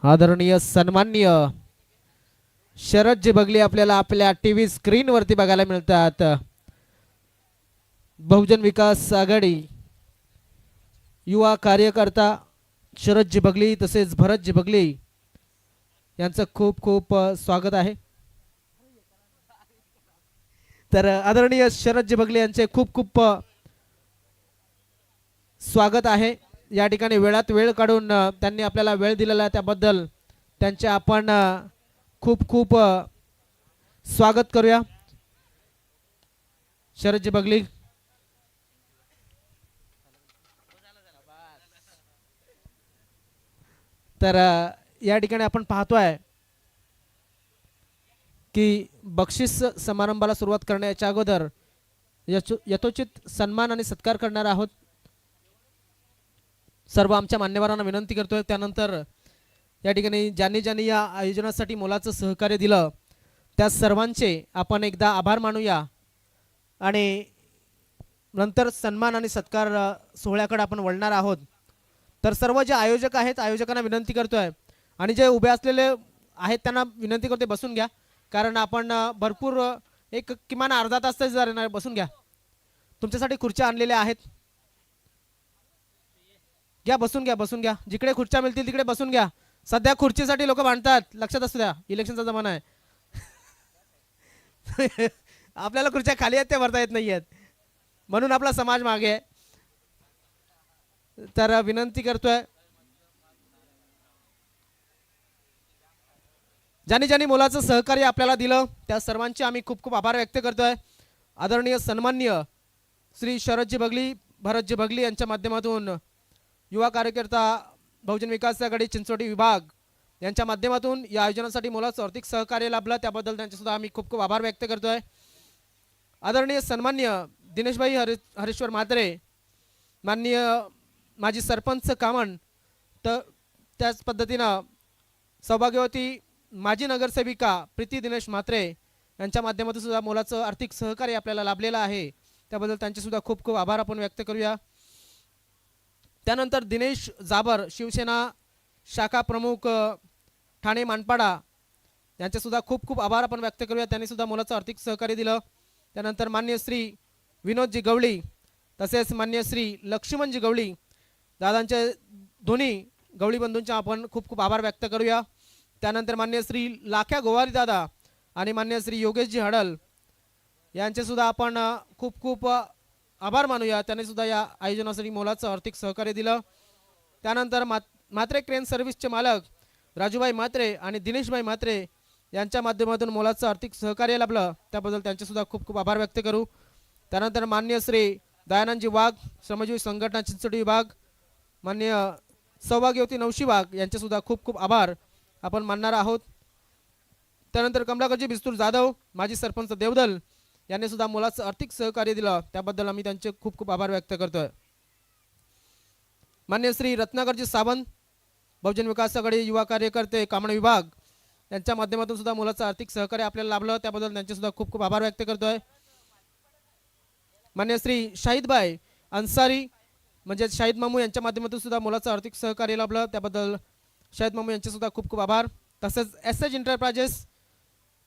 आदरणीय सन्माननीय शरदजी बगली आपल्याला आपल्या टीव्ही स्क्रीन वरती बघायला मिळतात। बहुजन विकास आघाडी युवा कार्यकर्ता शरदजी बगली तसेच भरतजी बगली यांचं खूप खूप स्वागत आहे। तर आदरणीय शरदजी बगली यांचे खूप खूप स्वागत आहे। या ठिकाणी वेळात वेळ काढून त्यांनी आपल्याला वेळ दिलेला त्याबद्दल त्यांचे आपण खूप खूप स्वागत करूया। शरदजी बगली तर या ठिकाणी आपण पाहतोय की बक्षीस समारंभाला सुरुवात करण्याच्या अगोदर यथोचित सन्मान आणि सत्कार करणार आहोत। सर्व आमच्या मान्यवरांना विनंती करतोय। त्यानंतर या ठिकाणी ज्यांनी ज्यांनी या आयोजनासाठी मोलाचं सहकार्य दिलं त्या सर्वांचे आपण एकदा आभार मानूया आणि नंतर सन्मान आणि सत्कार सोहळ्याकडे आपण वळणार आहोत। तर सर्व जे आयोजक आहेत आयोजकांना विनंती करतोय आणि जे उभे असलेले आहेत त्यांना विनंती करतोय बसून घ्या, कारण आपण भरपूर एक किमान अर्धा तास तरी बसून घ्या। तुमच्यासाठी खुर्च्या आणलेल्या आहेत, घ्या बसून घ्या बसून घ्या, जिकडे खुर्च्या मिळतील तिकडे बसून घ्या। सध्या खुर्चीसाठी लोक भांडतात, लक्षात असू द्या, इलेक्शनचा जमाना आहे। आपल्याला खुर्च्या खाली आहेत त्या भरता येत नाहीयेत, म्हणून आपला समाज मागे आहे। तर विनंती करतोय ज्यांनी ज्यांनी मोलाचं सहकार्य आपल्याला दिलं त्या सर्वांचे आम्ही खूप खूप आभार व्यक्त करतोय। आदरणीय सन्माननीय श्री शरदजी बगली भरतजी बगली यांच्या माध्यमातून युवा कार्यकर्ता बहुजन विकास आघाडी चिंचोटी विभाग यांच्या माध्यमातून या आयोजनासाठी मोलाचं आर्थिक सहकार्य लाभलं त्याबद्दल त्यांचे सुद्धा आम्ही खूप खूप आभार व्यक्त करतोय। आदरणीय सन्माननीय दिनेशभाई हरेश्वर म्हात्रे, माननीय माजी सरपंच कामण, तर त्याच पद्धतीनं सौभाग्यवती माजी नगरसेविका प्रीती दिनेश म्हात्रे यांच्या माध्यमातून सुद्धा मोलाचं आर्थिक सहकार्य आपल्याला लाभलेलं आहे, त्याबद्दल त्यांचे सुद्धा खूप खूप आभार आपण व्यक्त करूया। त्यानंतर दिनेश जाबर शिवसेना शाखा प्रमुख ठाणे मानपाडा यांचे सुद्धा खूप खूप आभार आपण व्यक्त करूया, त्यांनी सुद्धा मोलाचं आर्थिक सहकार्य दिलं। त्यानंतर मान्य श्री विनोदजी गवळी तसेच मान्य श्री लक्ष्मणजी गवळी दादांचे दोन्ही गवळी बंधूंचे आपण खूप खूप आभार व्यक्त करूया। त्यानंतर मान्य श्री लाख्या गोवारी दादा आणि मान्य श्री योगेशजी हडल यांचे सुद्धा आपण खूप खूप आभार मानूया, त्यांनी सुद्धा या आयोजनासाठी मोलाचं आर्थिक सहकार्य दिलं। त्यानंतर म्हात्रे क्रेन सर्व्हिसचे मालक राजूभाई म्हात्रे आणि दिनेशभाई म्हात्रे यांच्या माध्यमातून मोलाचं आर्थिक सहकार्य लाभलं, त्याबद्दल त्यांचे सुद्धा खूप खूप आभार व्यक्त करू। त्यानंतर मान्य श्री दयानंदजी वाघ श्रमजीवी संघटना चिंचोटी विभाग, मान्य सौभाग्यवती नवशी वाघ यांचे सुद्धा खूप खूप आभार आपण मानणार आहोत। त्यानंतर कमलाकरजी बिस्तूर जाधव माजी सरपंच देवदल यांनी सुद्धा मोलाचं आर्थिक सहकार्य दिलं, त्याबद्दल आम्ही त्यांचे खूप खूप आभार व्यक्त करतोय। मान्य श्री रत्नाकरजी सावंत बहुजन विकास आघाडी युवा कार्यकर्ते कामण विभाग यांच्या माध्यमातून सुद्धा मोलाचं आर्थिक सहकार्य आपल्याला लाभलं, त्याबद्दल त्यांचे सुद्धा खूप खूप आभार व्यक्त करतोय। मान्य श्री शाहिदभाई अन्सारी म्हणजे शाहिद मामू यांच्या माध्यमातून सुद्धा मोलाचं आर्थिक सहकार्य लाभलं, त्याबद्दल शाहिद मामू यांचे सुद्धा खूप खूप आभार। तसेच एस एंटरप्राइजेस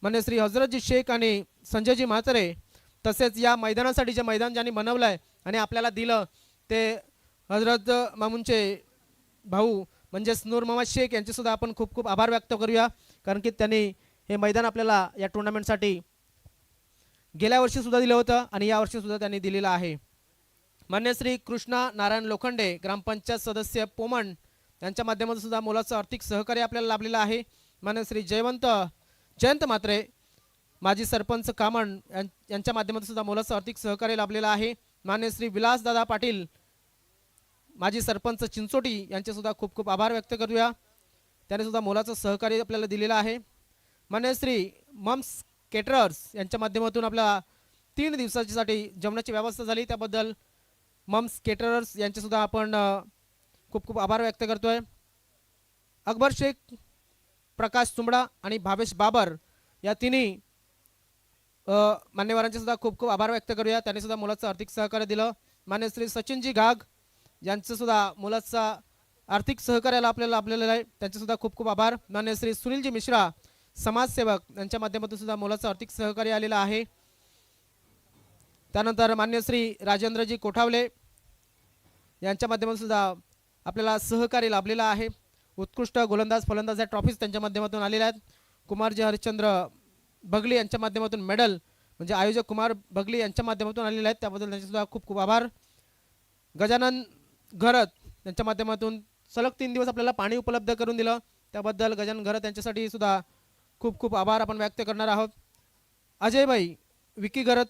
मान्य श्री हजरतजी शेख आणि संजयजी म्हात्रे तसेच या मैदानासाठी जे मैदान ज्यांनी बनवलं आहे आणि आपल्याला दिलं ते हजरत मामूंचे भाऊ म्हणजेच नूर मोहम्मद शेख यांचे सुद्धा आपण खूप खूप आभार व्यक्त करूया, कारण की त्यांनी हे मैदान आपल्याला या टुर्नामेंटसाठी गेल्या वर्षी सुद्धा दिलं होतं आणि या वर्षी सुद्धा त्यांनी दिलेलं आहे। मान्य श्री कृष्णा नारायण लोखंडे ग्रामपंचायत सदस्य पोमण यांच्या माध्यमातून सुद्धा मोलाचं आर्थिक सहकार्य आपल्याला लाभलेलं आहे। मान्य श्री जयंत म्हात्रे माजी सरपंच कामण यांच्या माध्यमातून सुद्धा मोलाचं आर्थिक सहकार्य लाभलेलं आहे। मान्य श्री विलासदादा पाटील माजी सरपंच चिंचोटी यांचे सुद्धा खूप खूप आभार व्यक्त करूया, त्याने सुद्धा मोलाचं सहकार्य आपल्याला दिलेलं आहे। मान्य श्री मम्स केटरर्स यांच्या माध्यमातून आपल्या 3 दिवसासाठी जेवणाची व्यवस्था झाली, त्याबद्दल मम्स केटरर्स यांचे सुद्धा आपण खूप खूप आभार व्यक्त करतोय। अकबर शेख, प्रकाश चुंबडा आणि भावेश बाबर या तिन्ही मान्यवरांचे सुद्धा खूप खूप आभार व्यक्त करूया, त्यांनी सुद्धा मोलाचं आर्थिक सहकार्य दिलं। मान्य श्री सचिनजी घाग यांचं सुद्धा मोलाचा आर्थिक सहकार्याला आपल्याला लाभलेलं आहे त्यांचे सुद्धा खूप खूप आभार. मान्य श्री सुनीलजी मिश्रा समाजसेवक यांच्या माध्यमातून सुद्धा मोलाचं आर्थिक सहकार्य आलेलं आहे. त्यानंतर मान्य श्री राजेंद्रजी कोठावले यांच्या माध्यमातून सुद्धा आपल्याला सहकार्य लाभलेलं आहे. उत्कृष्ट गोलंदाज फलंदाज या ट्रॉफीज त्यांच्या माध्यमातून आलेल्या आहेत. कुमारजी हरिश्चंद्र बगली यांच्या माध्यमातून मेडल म्हणजे आयोजक कुमार बगली यांच्या माध्यमातून आलेले आहेत त्याबद्दल त्यांचे सुद्धा खूप खूप आभार. गजानन घरत यांच्या माध्यमातून सलग 3 दिवस आपल्याला पाणी उपलब्ध करून दिलं त्याबद्दल गजानन घरत यांच्यासाठी सुद्धा खूप खूप आभार आपण व्यक्त करणार आहोत. अजयभाई विकी घरत,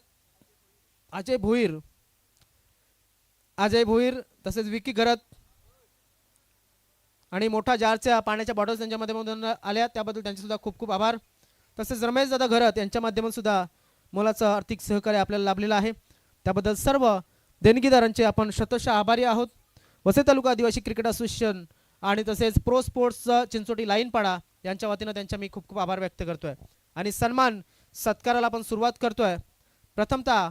अजय भोईर तसेच विकी घरत आणि मोठा जारच्या पाण्याच्या बॉटल्स त्यांच्या माध्यमातून आल्या त्याबद्दल त्यांचे सुद्धा खूप खूप आभार. तसेच रमेश दादा घरत यांच्या माध्यमातून सुद्धा मोलाचं आर्थिक सहकार्य आपल्याला लाभलेलं आहे त्याबद्दल सर्व देणगीदारांचे आपण शतशः आभारी आहोत. वसई तालुका आदिवासी क्रिकेट असोसिएशन आणि तसेच प्रो स्पोर्ट्सचा चिंचोटी लाईनपाडा यांच्या वतीनं त्यांच्या मी खूप खूप आभार व्यक्त करतोय आणि सन्मान सत्काराला आपण सुरुवात करतोय. प्रथमतः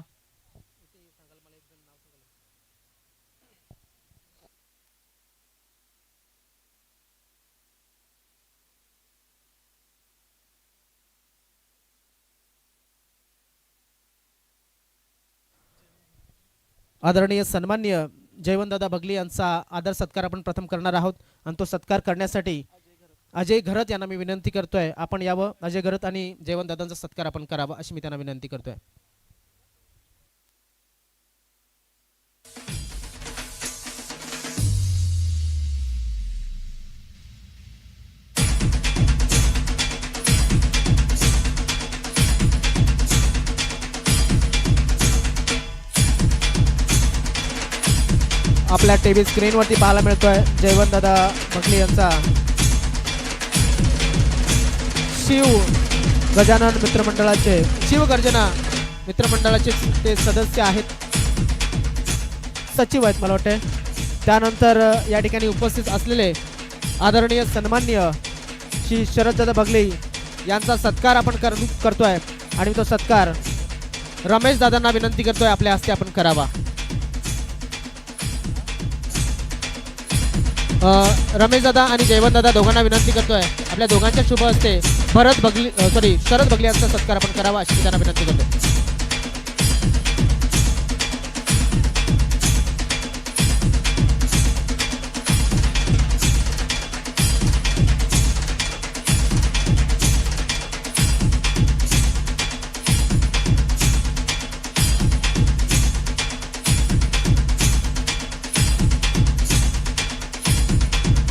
आदरणीय सन्माननीय जयवंतदादा बगली यांचा आदर सत्कार आपण प्रथम करणार आहोत आणि तो सत्कार करण्यासाठी अजय घरत यांना मी विनंती करतोय आपण यावं. अजय घरत आणि जयवंतदादांचा सत्कार आपण करावा अशी मी त्यांना विनंती करतोय. आपल्या टीव्ही स्क्रीनवरती पाहायला मिळतोय जयवंतदादा बगली यांचा शिव गजानन मित्रमंडळाचे शिवगर्जना मित्रमंडळाचे ते सदस्य आहेत, सचिव आहेत मला वाटते. त्यानंतर या ठिकाणी उपस्थित असलेले आदरणीय सन्माननीय श्री शरददादा बगली यांचा सत्कार आपण करतोय आणि तो सत्कार रमेश दादांना विनंती करतोय आपल्या हस्ते आपण करावा. रमेश दादा आणि जयवंत दादा दोघांना विनंती करतोय आपल्या दोघांच्या शुभ हस्ते शरद बगली यांचा सत्कार आपण करावा अशी त्यांना विनंती करतोय.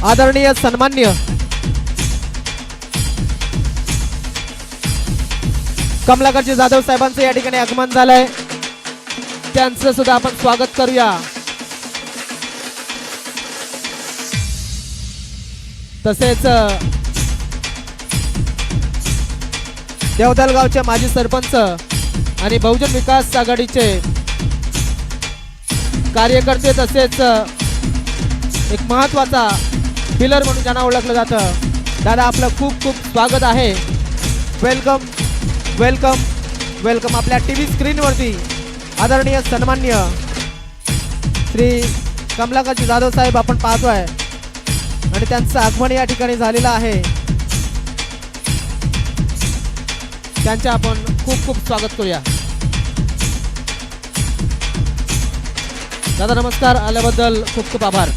आदरणीय सन्माननीय कमलाकरजी जाधव साहेबांचं या ठिकाणी आगमन झालंय त्यांचं सुद्धा आपण स्वागत करूया. तसेच देवदलगावचे माजी सरपंच आणि बहुजन विकास आघाडीचे कार्यकर्ते तसेच एक महत्वाचा पिलर म्हणून ज्यांना ओळखलं जातं दादा आपलं खूप खूप स्वागत आहे. Welcome welcome welcome. आपल्या टीव्ही स्क्रीनवरती आदरणीय सन्माननीय श्री कमलाकरजी जाधव साहेब आपण पाहतोय आणि त्यांचं आगमन या ठिकाणी झालेलं आहे. त्यांचे आपण खूप खूप स्वागत करूया. दादा नमस्कार, आल्याबद्दल खूप खूप आभार.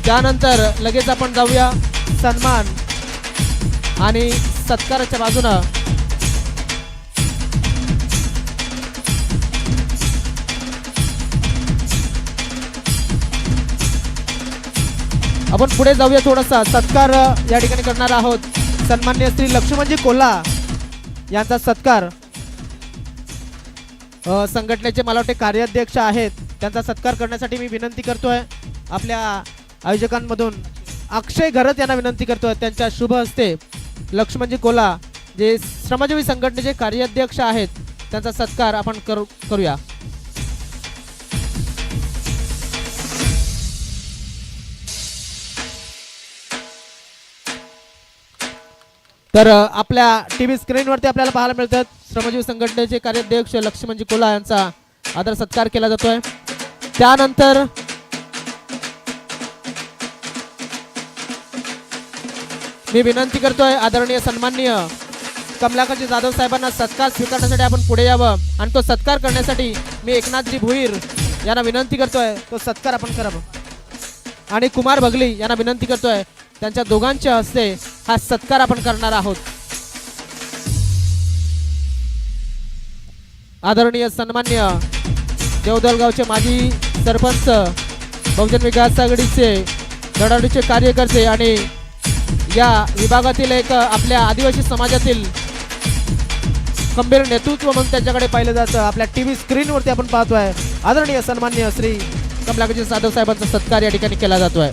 त्यानंतर लगेच आपण जाऊया सन्मान आणि सत्काराच्या बाजूनं. आपण पुढे जाऊया थोडासा. सत्कार या ठिकाणी करणार आहोत सन्माननीय श्री लक्ष्मणजी कोल्हा यांचा सत्कार. संघटनेचे मला वाटते कार्याध्यक्ष आहेत, त्यांचा सत्कार करण्यासाठी मी विनंती करतोय आपल्या आयोजकांमधून अक्षय घरत यांना विनंती करतोय त्यांच्या शुभ हस्ते लक्ष्मणजी कोल्हा जे श्रमजीवी संघटनेचे कार्याध्यक्ष आहेत त्यांचा सत्कार आपण करूया. तर आपल्या टीव्ही स्क्रीनवरती आपल्याला पाहायला मिळतात श्रमजीवी संघटनेचे कार्याध्यक्ष लक्ष्मणजी कोल्हा यांचा आदर सत्कार केला जातोय. त्यानंतर मी विनंती करतोय आदरणीय सन्माननीय कमलाकरजी जाधव साहेबांना सत्कार स्वीकारण्यासाठी आपण पुढे यावं आणि तो सत्कार करण्यासाठी मी एकनाथजी भोईर यांना विनंती करतोय तो सत्कार आपण करावं आणि कुमार भगली यांना विनंती करतोय त्यांच्या दोघांच्या हस्ते हा सत्कार आपण करणार आहोत. आदरणीय सन्मान्य देवदलगावचे माजी सरपंच बहुजन विकास आघाडीचे धडाडीचे कार्यकर्ते आणि या विभागातील एक आपल्या आदिवासी समाजातील खंबीर नेतृत्व म्हणून त्यांच्याकडे पाहिलं जातं. आपल्या टीव्ही स्क्रीनवरती आपण पाहतोय आदरणीय सन्माननीय श्री कमलाकरजी जाधव साहेबांचा सत्कार या ठिकाणी केला जातोय.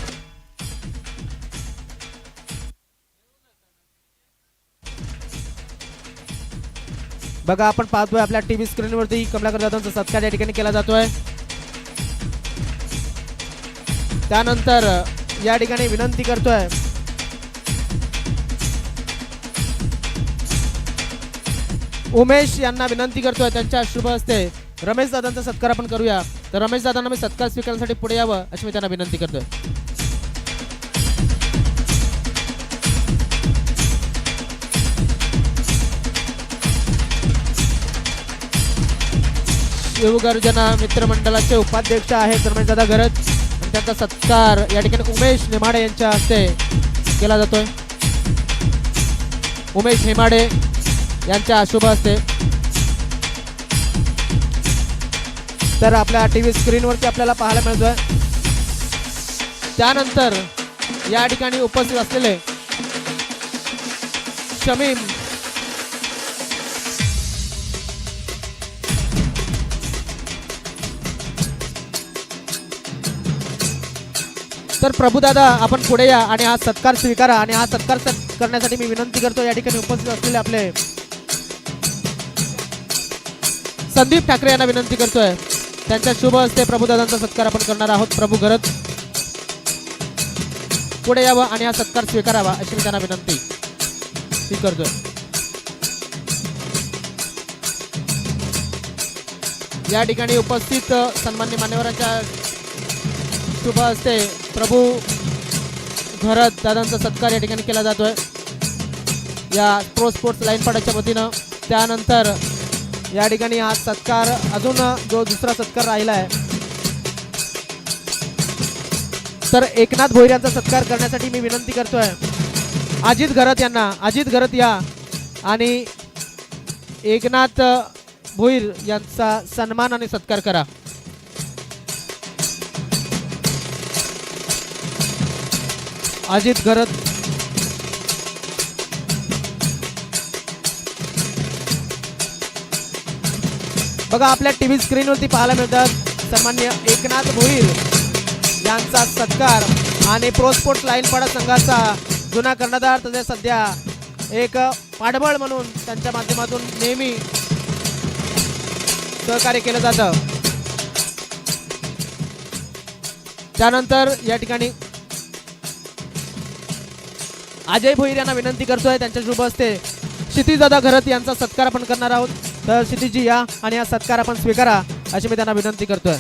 बघा आपण पाहतोय आपल्या टीव्ही स्क्रीनवरती कमलाकर जाधवांचा सत्कार या ठिकाणी केला जातोय. त्यानंतर या ठिकाणी विनंती करतोय उमेश यांना विनंती करतोय त्यांच्या शुभ हस्ते रमेश दादांचा सत्कार आपण करूया. तर रमेश दादांना मी सत्कार स्वीकारण्यासाठी पुढे यावं अशी मी त्यांना विनंती करतोय. शिवगर्जना मित्रमंडळाचे उपाध्यक्ष आहेत रमेश दादा गरज आणि त्यांचा सत्कार या ठिकाणी उमेश नेमाडे यांच्या हस्ते केला जातोय. उमेश नेमाडे यांच्या शुभ हस्ते. तर आपल्या टीव्ही स्क्रीनवरती आपल्याला पाहायला मिळतोय. त्यानंतर या ठिकाणी उपस्थित असलेले शमीम तर प्रभुदादा आपण पुढे या आणि हा सत्कार स्वीकारा आणि हा सत्कार करण्यासाठी मी विनंती करतो या ठिकाणी उपस्थित असलेले आपले संदीप ठाकरे यांना विनंती करतोय त्यांच्या शुभ हस्ते प्रभुदादांचा सत्कार आपण करणार आहोत. प्रभू गरज पुढे यावं आणि हा सत्कार स्वीकारावा अशी मी त्यांना विनंती करतोय. या ठिकाणी उपस्थित सन्मान्य मान्यवरांच्या शुभ हस्ते प्रभू घरत दादांचा सत्कार या ठिकाणी केला जातोय या प्रो स्पोर्ट्स लाईनपाड्याच्या वतीनं. त्यानंतर या ठिकाणी हा सत्कार अजून जो दुसरा सत्कार राहिला आहे तर एकनाथ भोईर यांचा सत्कार करण्यासाठी मी विनंती करतोय अजित घरत यांना. अजित घरत या आणि एकनाथ भोईर यांचा सन्मान आणि सत्कार करा. अजित घरत बघा आपल्या टीव्ही स्क्रीनवरती पाहायला मिळतात सन्मान्य एकनाथ भोईर यांचा सत्कार आणि प्रो स्पोर्ट्स लाईनपाडा संघाचा जुना कर्णधार तसे सध्या एक पाठबळ म्हणून त्यांच्या माध्यमातून नेहमी सहकार्य केलं जातं. त्यानंतर या ठिकाणी अजय भोईर यांना विनंती करतोय त्यांच्या शुभ हस्ते क्षितिजदादा घरत यांचा सत्कार आपण करणार आहोत. तर क्षितिजी या आणि हा सत्कार आपण स्वीकारा अशी मी त्यांना विनंती करतोय.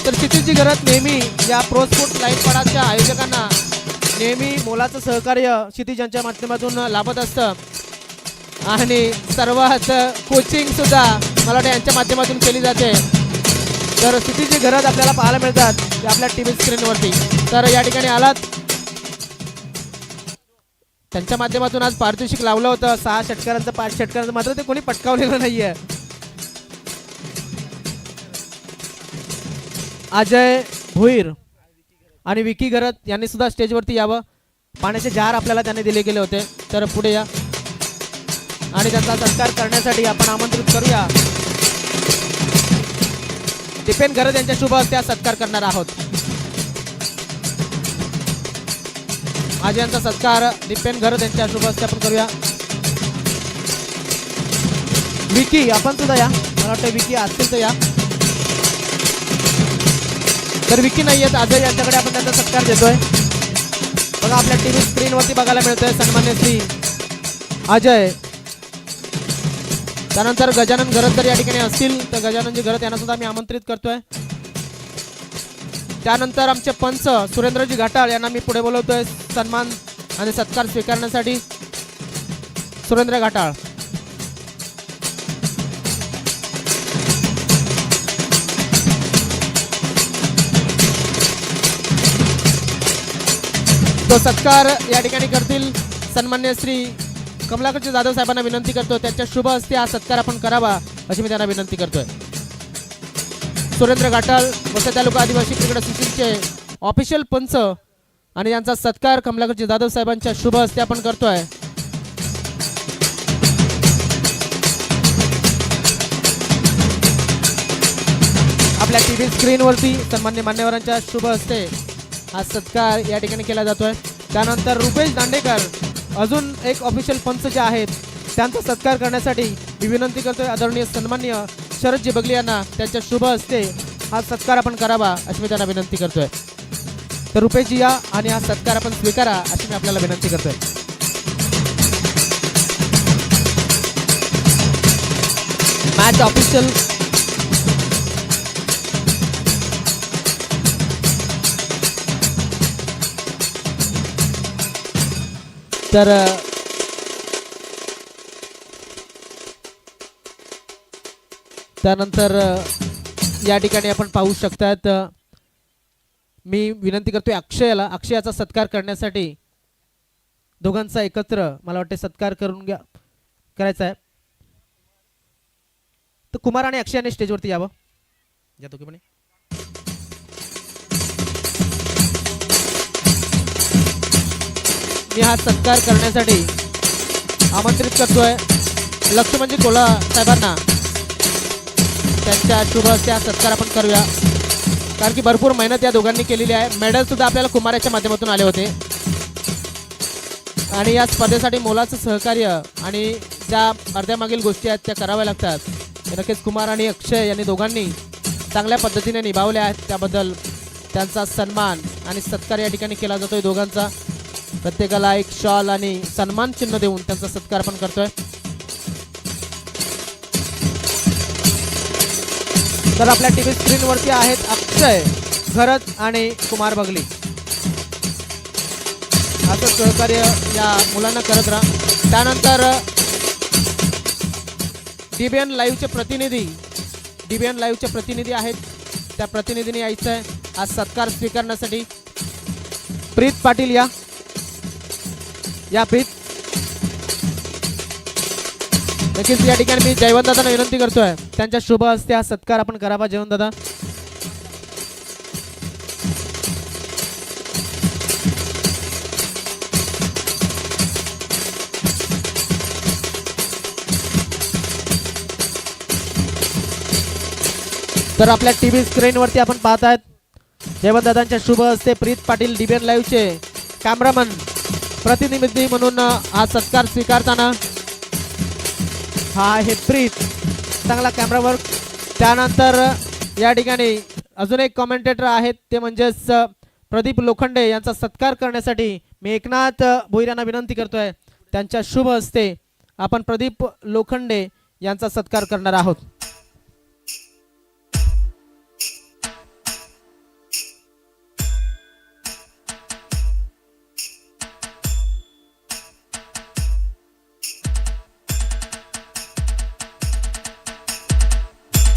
तर क्षितिजी घरत नेहमी या प्रो स्पोर्ट्स लाईनपाडाच्या आयोजकांना नेहमी मोलाचं सहकार्य क्षितिज यांच्या माध्यमातून लाभत असतं आणि सर्वात कोचिंग सुद्धा मला वाटतं यांच्या माध्यमातून केली जाते. तर क्षितिजी घरत आपल्याला पाहायला मिळतात आपल्या टीव्ही स्क्रीनवरती. तर या ठिकाणी आलात त्यांच्या माध्यमातून आज पारितोषिक लावलं होतं 6 षटकारांचं 5 षटकारांचं मात्र ते कोणी पटकावलेलं नाहीये. अजय भोईर आणि विकी घरत यांनी सुद्धा स्टेजवरती यावं. पाण्याचे जार आपल्याला त्यांनी दिले गेले होते. तर पुढे या आणि त्यांचा सत्कार करण्यासाठी आपण आमंत्रित करूया दीपेन घरत यांच्या शुभ हस्ते सत्कार करणार आहोत. आज यांचा सत्कार दीपेन घरत यांच्या शुभ हस्ते आपण करूया. विकी आपण सुद्धा या. मला वाटतं विकी असतील तर या. तर विकी नाही आहेत अजय यांच्याकडे आपण त्यांचा सत्कार देतोय. बघा आपल्या टीव्ही स्क्रीनवरती बघायला मिळतोय सन्मान्य श्री अजय त्यानंतर गजानन घरत जर या ठिकाणी असतील तर गजाननजी घरत यांना सुद्धा मी आमंत्रित करतोय. त्यानंतर आमचे पंच सुरेंद्रजी घाटाळ यांना मी पुढे बोलवतोय सन्मान आणि सत्कार स्वीकारण्यासाठी. सुरेंद्र घाटाळ. तो सत्कार या ठिकाणी करतील. सन्मान्य श्री कमलाकर जाधव साहेबांना विनंती करतो त्यांच्या शुभ हस्ते हा सत्कार आपण करावा अशी मी त्यांना विनंती करतोय. सुरेंद्र घाटाळ वसई तालुका आदिवासी क्रिकेट असोसिएशनचे ऑफिशियल पंच आणि यांचा सत्कार कमलाकर जाधव साहेबांच्या शुभ हस्ते आपण करतोय. आपल्या टीव्ही स्क्रीनवरती सन्मान्य मान्यवरांच्या शुभ हस्ते हा सत्कार या ठिकाणी केला जातोय. त्यानंतर रुपेश दांडेकर अजून एक ऑफिशियल पंच जे आहेत त्यांचा सत्कार करण्यासाठी मी विनंती करतोय आदरणीय सन्माननीय शरदजी बगली यांना त्यांच्या शुभ हस्ते हा सत्कार आपण करावा अशी मी त्यांना विनंती करतोय. तर रुपेशजी या आणि हा सत्कार आपण स्वीकारा अशी मी आपल्याला विनंती करतोय. मॅच ऑफिशियल तर त्यानंतर या ठिकाणी आपण पाहू शकतात मी विनंती करतोय अक्षयाचा सत्कार करण्यासाठी दोघांचा एकत्र मला वाटते सत्कार करून करायचा आहे. तर कुमार आणि अक्षयाने स्टेजवरती यावं. या दोघे पण मी हा सत्कार करण्यासाठी आमंत्रित करतोय लक्ष्मणजी कोला साहेबांना. त्यांच्या शुभ हस्ते हा सत्कार आपण करूया कारण की भरपूर मेहनत या दोघांनी केलेली आहे. मेडल सुद्धा आपल्याला कुमाराच्या माध्यमातून आले होते आणि या स्पर्धेसाठी मोलाचं सहकार्य आणि ज्या अर्ध्यामागील गोष्टी आहेत त्या कराव्या लागतात. नक्कीच कुमार आणि अक्षय यांनी दोघांनी चांगल्या पद्धतीने निभावल्या आहेत. त्याबद्दल त्यांचा सन्मान आणि सत्कार या ठिकाणी केला जातोय. दोघांचा प्रत्येकाला एक शॉल आणि सन्मान चिन्ह देऊन त्यांचा सत्कार आपण करतोय. तर आपल्या टीव्ही स्क्रीनवरती आहेत अक्षय घरत आणि कुमार बगली. असं सहकार्य या मुलांना करत राहा. त्यानंतर डीबीएन लाईव्हचे प्रतिनिधी आहेत. त्या प्रतिनिधीने यायचं आहे आज सत्कार स्वीकारण्यासाठी. प्रीत पाटील या प्रीत. नक्कीच या ठिकाणी मी जयवंत दादांना विनंती करतोय त्यांच्या शुभ हस्ते हा सत्कार आपण करावा. जयवंत दादा. तर आपल्या टीव्ही स्क्रीनवरती आपण पाहत आहेत जयवंत दादांच्या शुभ हस्ते प्रीत पाटील डीबीएन लाईव्हचे कॅमेरामन प्रतिनिधी म्हणून हा सत्कार स्वीकारताना हा आहे प्रीत. चांगला कॅमेरा वर्क. त्यानंतर या ठिकाणी अजून एक कॉमेंटेटर आहेत ते म्हणजेच प्रदीप लोखंडे यांचा सत्कार करण्यासाठी मी एकनाथ भोईर यांना विनंती करतोय त्यांच्या शुभ हस्ते आपण प्रदीप लोखंडे यांचा सत्कार करणार आहोत.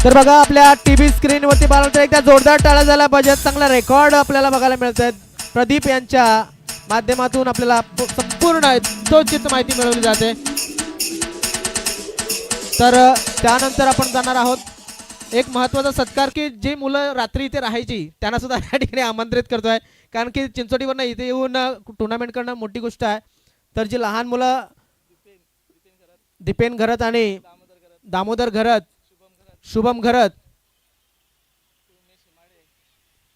तर बघा आपल्या टीव्ही स्क्रीनवरती पाहिलं एकदा जोरदार टाळ्या झाला पाहिजे. चांगला रेकॉर्ड आपल्याला बघायला मिळत आहेत. प्रदीप यांच्या माध्यमातून आपल्याला संपूर्ण यथोचित माहिती मिळवली जाते. तर त्यानंतर आपण जाणार आहोत एक महत्त्वाचा सत्कार की जे मुलं रात्री इथे राहायची त्यांना सुद्धा या ठिकाणी आमंत्रित करतोय कारण की चिंचोटीवरनं इथे येऊन टुर्नामेंट करणं मोठी गोष्ट आहे. तर जी लहान मुलं दीपेन घरत आणि दामोदर घरत, शुभम घरत,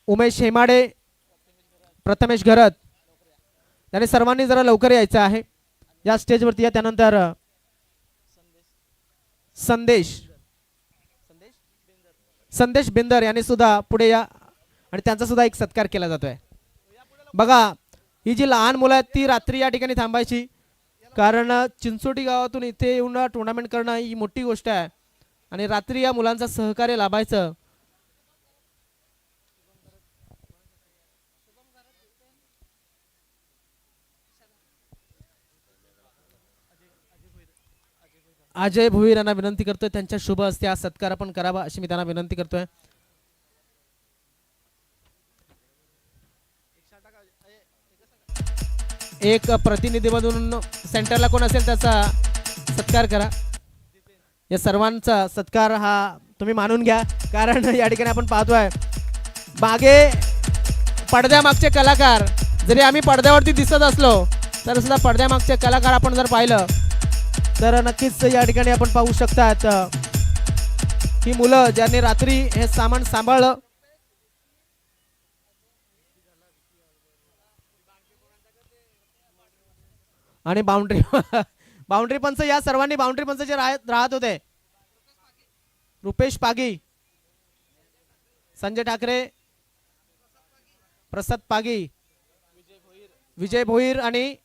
उमेश हेमाडे, प्रथमेश घरत त्यांनी सर्वांनी जरा लवकर यायचं आहे या स्टेजवरती. या त्यानंतर संदेश बिंदर यांनी सुद्धा पुढे या आणि त्यांचा सुद्धा एक सत्कार केला जातोय. बघा ही जी लहान मुलं आहेत ती रात्री या ठिकाणी थांबायची कारण चिंचोटी गावातून इथे येऊन टुर्नामेंट करणं ही मोठी गोष्ट आहे आणि रात्री या मुलांचा सहकार्य लाभायचं. अजय भोईर यांना विनंती करतोय त्यांच्या शुभ हस्ते हा सत्कार आपण करावा अशी मी त्यांना विनंती करतोय. एक प्रतिनिधी मधून सेंटरला कोण असेल त्याचा सत्कार करा. या सर्वांचा सत्कार हा तुम्ही मानून घ्या कारण या ठिकाणी आपण पाहतोय मागे पडद्यामागचे कलाकार जरी आम्ही पडद्यावरती दिसत असलो तर सुद्धा पडद्यामागचे कलाकार आपण जर पाहिलं तर नक्कीच या ठिकाणी आपण पाहू शकतात ही मुलं ज्यांनी रात्री हे सामान सांभाळलं. आणि बाउंड्री पंच या सर्वांनी बाउंड्री पंचचे राहत होते. रुपेश पागी, संजय ठाकरे, प्रसाद पागी, विजय भोईर आणि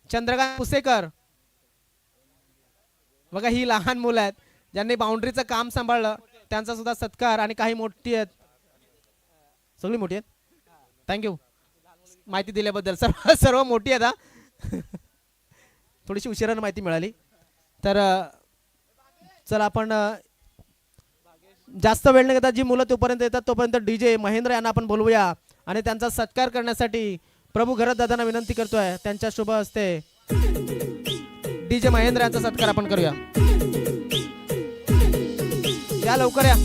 चंद्रकांत पुसेकर. बघा ही लहान मुलं आहेत ज्यांनी बाउंड्रीचं काम सांभाळलं त्यांचा सुद्धा सत्कार. आणि काही मोठी आहेत, सगळी मोठी आहेत. थँक्यू माहिती दिल्याबद्दल. सर्व मोठी आहेत. थोडीशी उशिरानं माहिती मिळाली तर चला आपण जास्त वेळ न घेता जी मुलं तोपर्यंत येतात तोपर्यंत डीजे महेंद्र यांना आपण बोलवूया आणि त्यांचा सत्कार करण्यासाठी प्रभू घरत दादांना विनंती करतोय त्यांच्या शुभ हस्ते डीजे महेंद्र यांचा सत्कार आपण करूया. या लवकर या.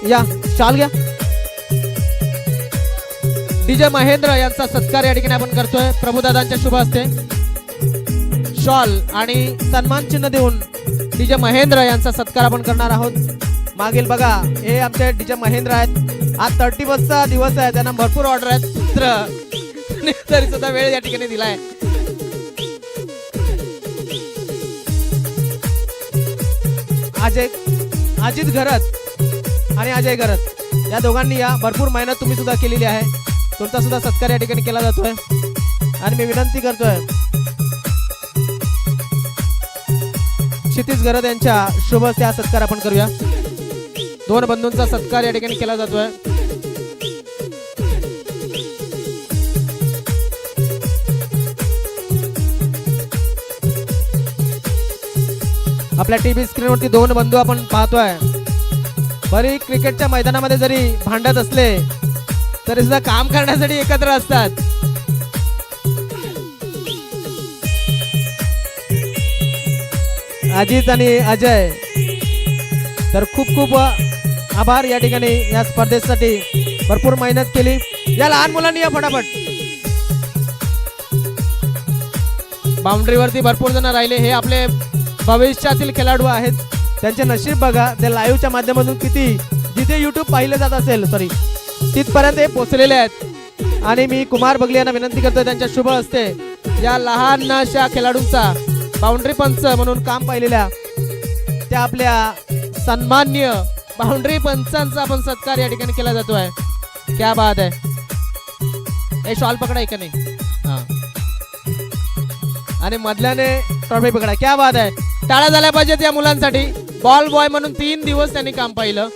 या शाल घ्या. डीजे महेंद्र यांचा सत्कार या ठिकाणी आपण करतोय प्रभुदादांच्या शुभ हस्ते. शॉल आणि सन्मान चिन्ह देऊन डीजे महेंद्र यांचा सत्कार आपण करणार आहोत. मागील बघा हे आमचे डीजे महेंद्र आहेत. आज 31चा दिवस आहे, त्यांना भरपूर ऑर्डर आहेत तरी सुद्धा वेळ या ठिकाणी दिलाय. अजित घरत आणि अजय घरत या दोघांनी या भरपूर मेहनत तुम्ही सुद्धा केलेली आहे. तुमचा सुद्धा सत्कार या ठिकाणी केला जातोय आणि मी विनंती करतोय क्षितिज घरत यांच्या शुभ हस्ते हा सत्कार आपण करूया. दोन बंधूंचा सत्कार या ठिकाणी केला जातोय. आपल्या टीव्ही स्क्रीनवरती दोन बंधू आपण पाहतोय. बरी क्रिकेटच्या मैदानामध्ये जरी भांडत असले तरी सुद्धा काम करण्यासाठी एकत्र असतात. अजित आणि अजय तर खूप खूप आभार या ठिकाणी या स्पर्धेसाठी भरपूर मेहनत केली. या लहान मुलांनी या फटाफट बाउंड्रीवरती भरपूर जण राहिले. हे आपले भविष्यातील खेळाडू आहेत. त्यांचे नशीब बघा ते लाईव्हच्या माध्यमातून किती जिथे यूट्यूब पाहिलं जात असेल सॉरी तिथपर्यंत हे पोचलेले आहेत. आणि मी कुमार बगली यांना विनंती करतोय त्यांच्या शुभ हस्ते या लहानशा खेळाडूंचा बाउंड्री पंच म्हणून काम पाहिलेल्या त्या आपल्या सन्मान्य बाउंड्री पंचांचा आपण सत्कार या ठिकाणी केला जातोय. क्या बात आहे. हे शॉल पकडा का नाही हा आणि मधल्याने ट्रॉफी पकडा. क्या बात आहे. टाळ्या झाल्या पाहिजेत या मुलांसाठी. बॉल बॉय म्हणून 3 दिवस त्यांनी काम पाहिलं.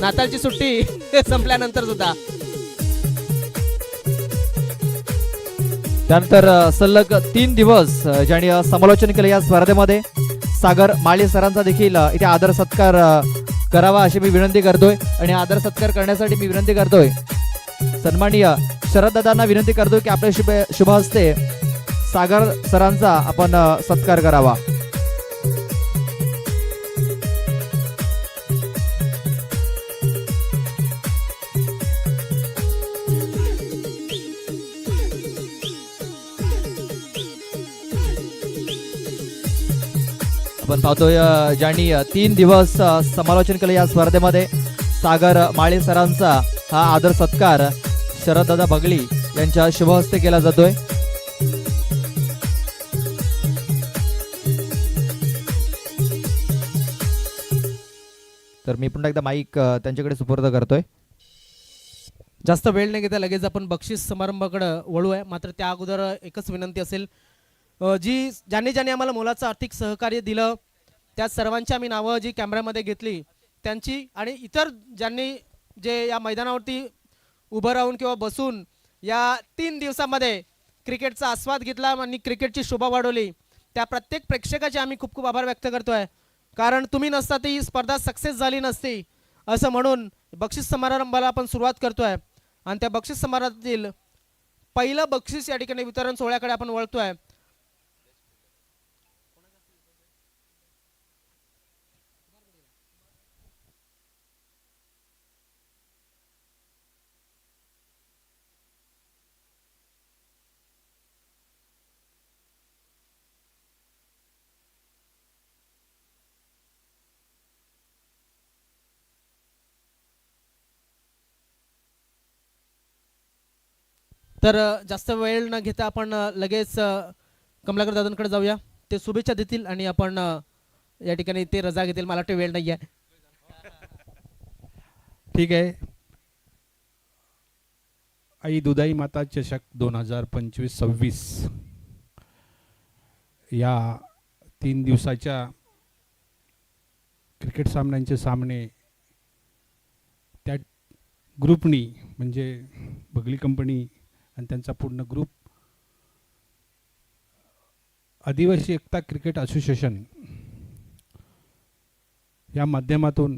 नाताळची सुट्टी संपल्यानंतर सुद्धा त्यानंतर सलग 3 दिवस ज्यांनी समालोचन केलं या स्पर्धेमध्ये सागर माळी सरांचा देखील इथे आदर सत्कार करावा अशी मी विनंती करतोय. आणि आदर सत्कार करण्यासाठी मी विनंती करतोय सन्माननीय शरद दादांना विनंती करतोय की आपल्या शुभ हस्ते सागर सरांचा आपण सत्कार करावा. आपण पाहतोय ज्यांनी 3 दिवस समालोचन केलं या स्पर्धेमध्ये सागर माळी सरांचा हा आदर सत्कार शरददादा बगली यांच्या शुभ हस्ते केला जातोय. तर मी पुन्हा एकदा माईक त्यांच्याकडे सुपूर्द करतोय. जास्त वेळ न घेता लगेच आपण बक्षीस समारंभाकडे वळू आहे. मात्र त्या अगोदर एकच विनंती असेल, ज्यांनी ज्यांनी आम्हाला मोलाचं आर्थिक सहकार्य दिलं त्या सर्वांची आम्ही नावं जी कॅमेऱ्यामध्ये घेतली त्यांची, आणि इतर ज्यांनी जे या मैदानावरती उभं राहून किंवा बसून या 3 दिवसामध्ये क्रिकेटचा आस्वाद घेतला आणि क्रिकेटची शोभा वाढवली, त्या प्रत्येक प्रेक्षकाचे आम्ही खूप खूप आभार व्यक्त करतोय. कारण तुम्ही नसता ती ही स्पर्धा सक्सेस झाली नसती. असं म्हणून बक्षीस समारंभाला आपण सुरुवात करतोय आणि त्या बक्षीस समारंभातील पहिलं बक्षीस या ठिकाणी वितरण सोहळ्याकडे आपण वळतोय. तर जास्त वेळ न घेता आपण लगेच कमलाकर दादांकडे जाऊया. ते शुभेच्छा देतील आणि आपण या ठिकाणी ते रजा घेतील. मला वाटतं वेळ नाही आहे. ठीक आहे. आई दुधाई माता चषक 2025-26 या 3 दिवसाच्या क्रिकेट सामन्यांचे सामने त्या ग्रुपनी म्हणजे बगली कंपनी आणि त्यांचा पूर्ण ग्रुप आदिवासी एकता क्रिकेट असोसिएशन या माध्यमातून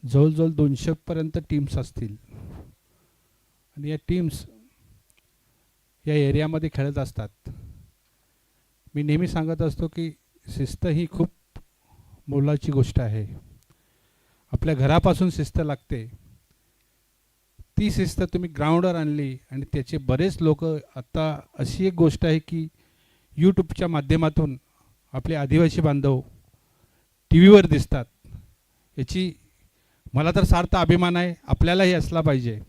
जवळजवळ 200 पर्यंत टीम्स असतील आणि या टीम्स या एरियामध्ये खेळत असतात. मी नेहमी सांगत असतो की शिस्त ही खूप मोलाची गोष्ट आहे. आपल्या घरापासून शिस्त लागते. ती शिस्त तुम्ही ग्राउंडवर आणली आणि त्याचे बरेच लोक आता अशी एक गोष्ट आहे की यूट्यूबच्या माध्यमातून आपले आदिवासी बांधव टी व्हीवर दिसतात. याची मला तर सार्थ अभिमान आहे. आपल्यालाही असला पाहिजे.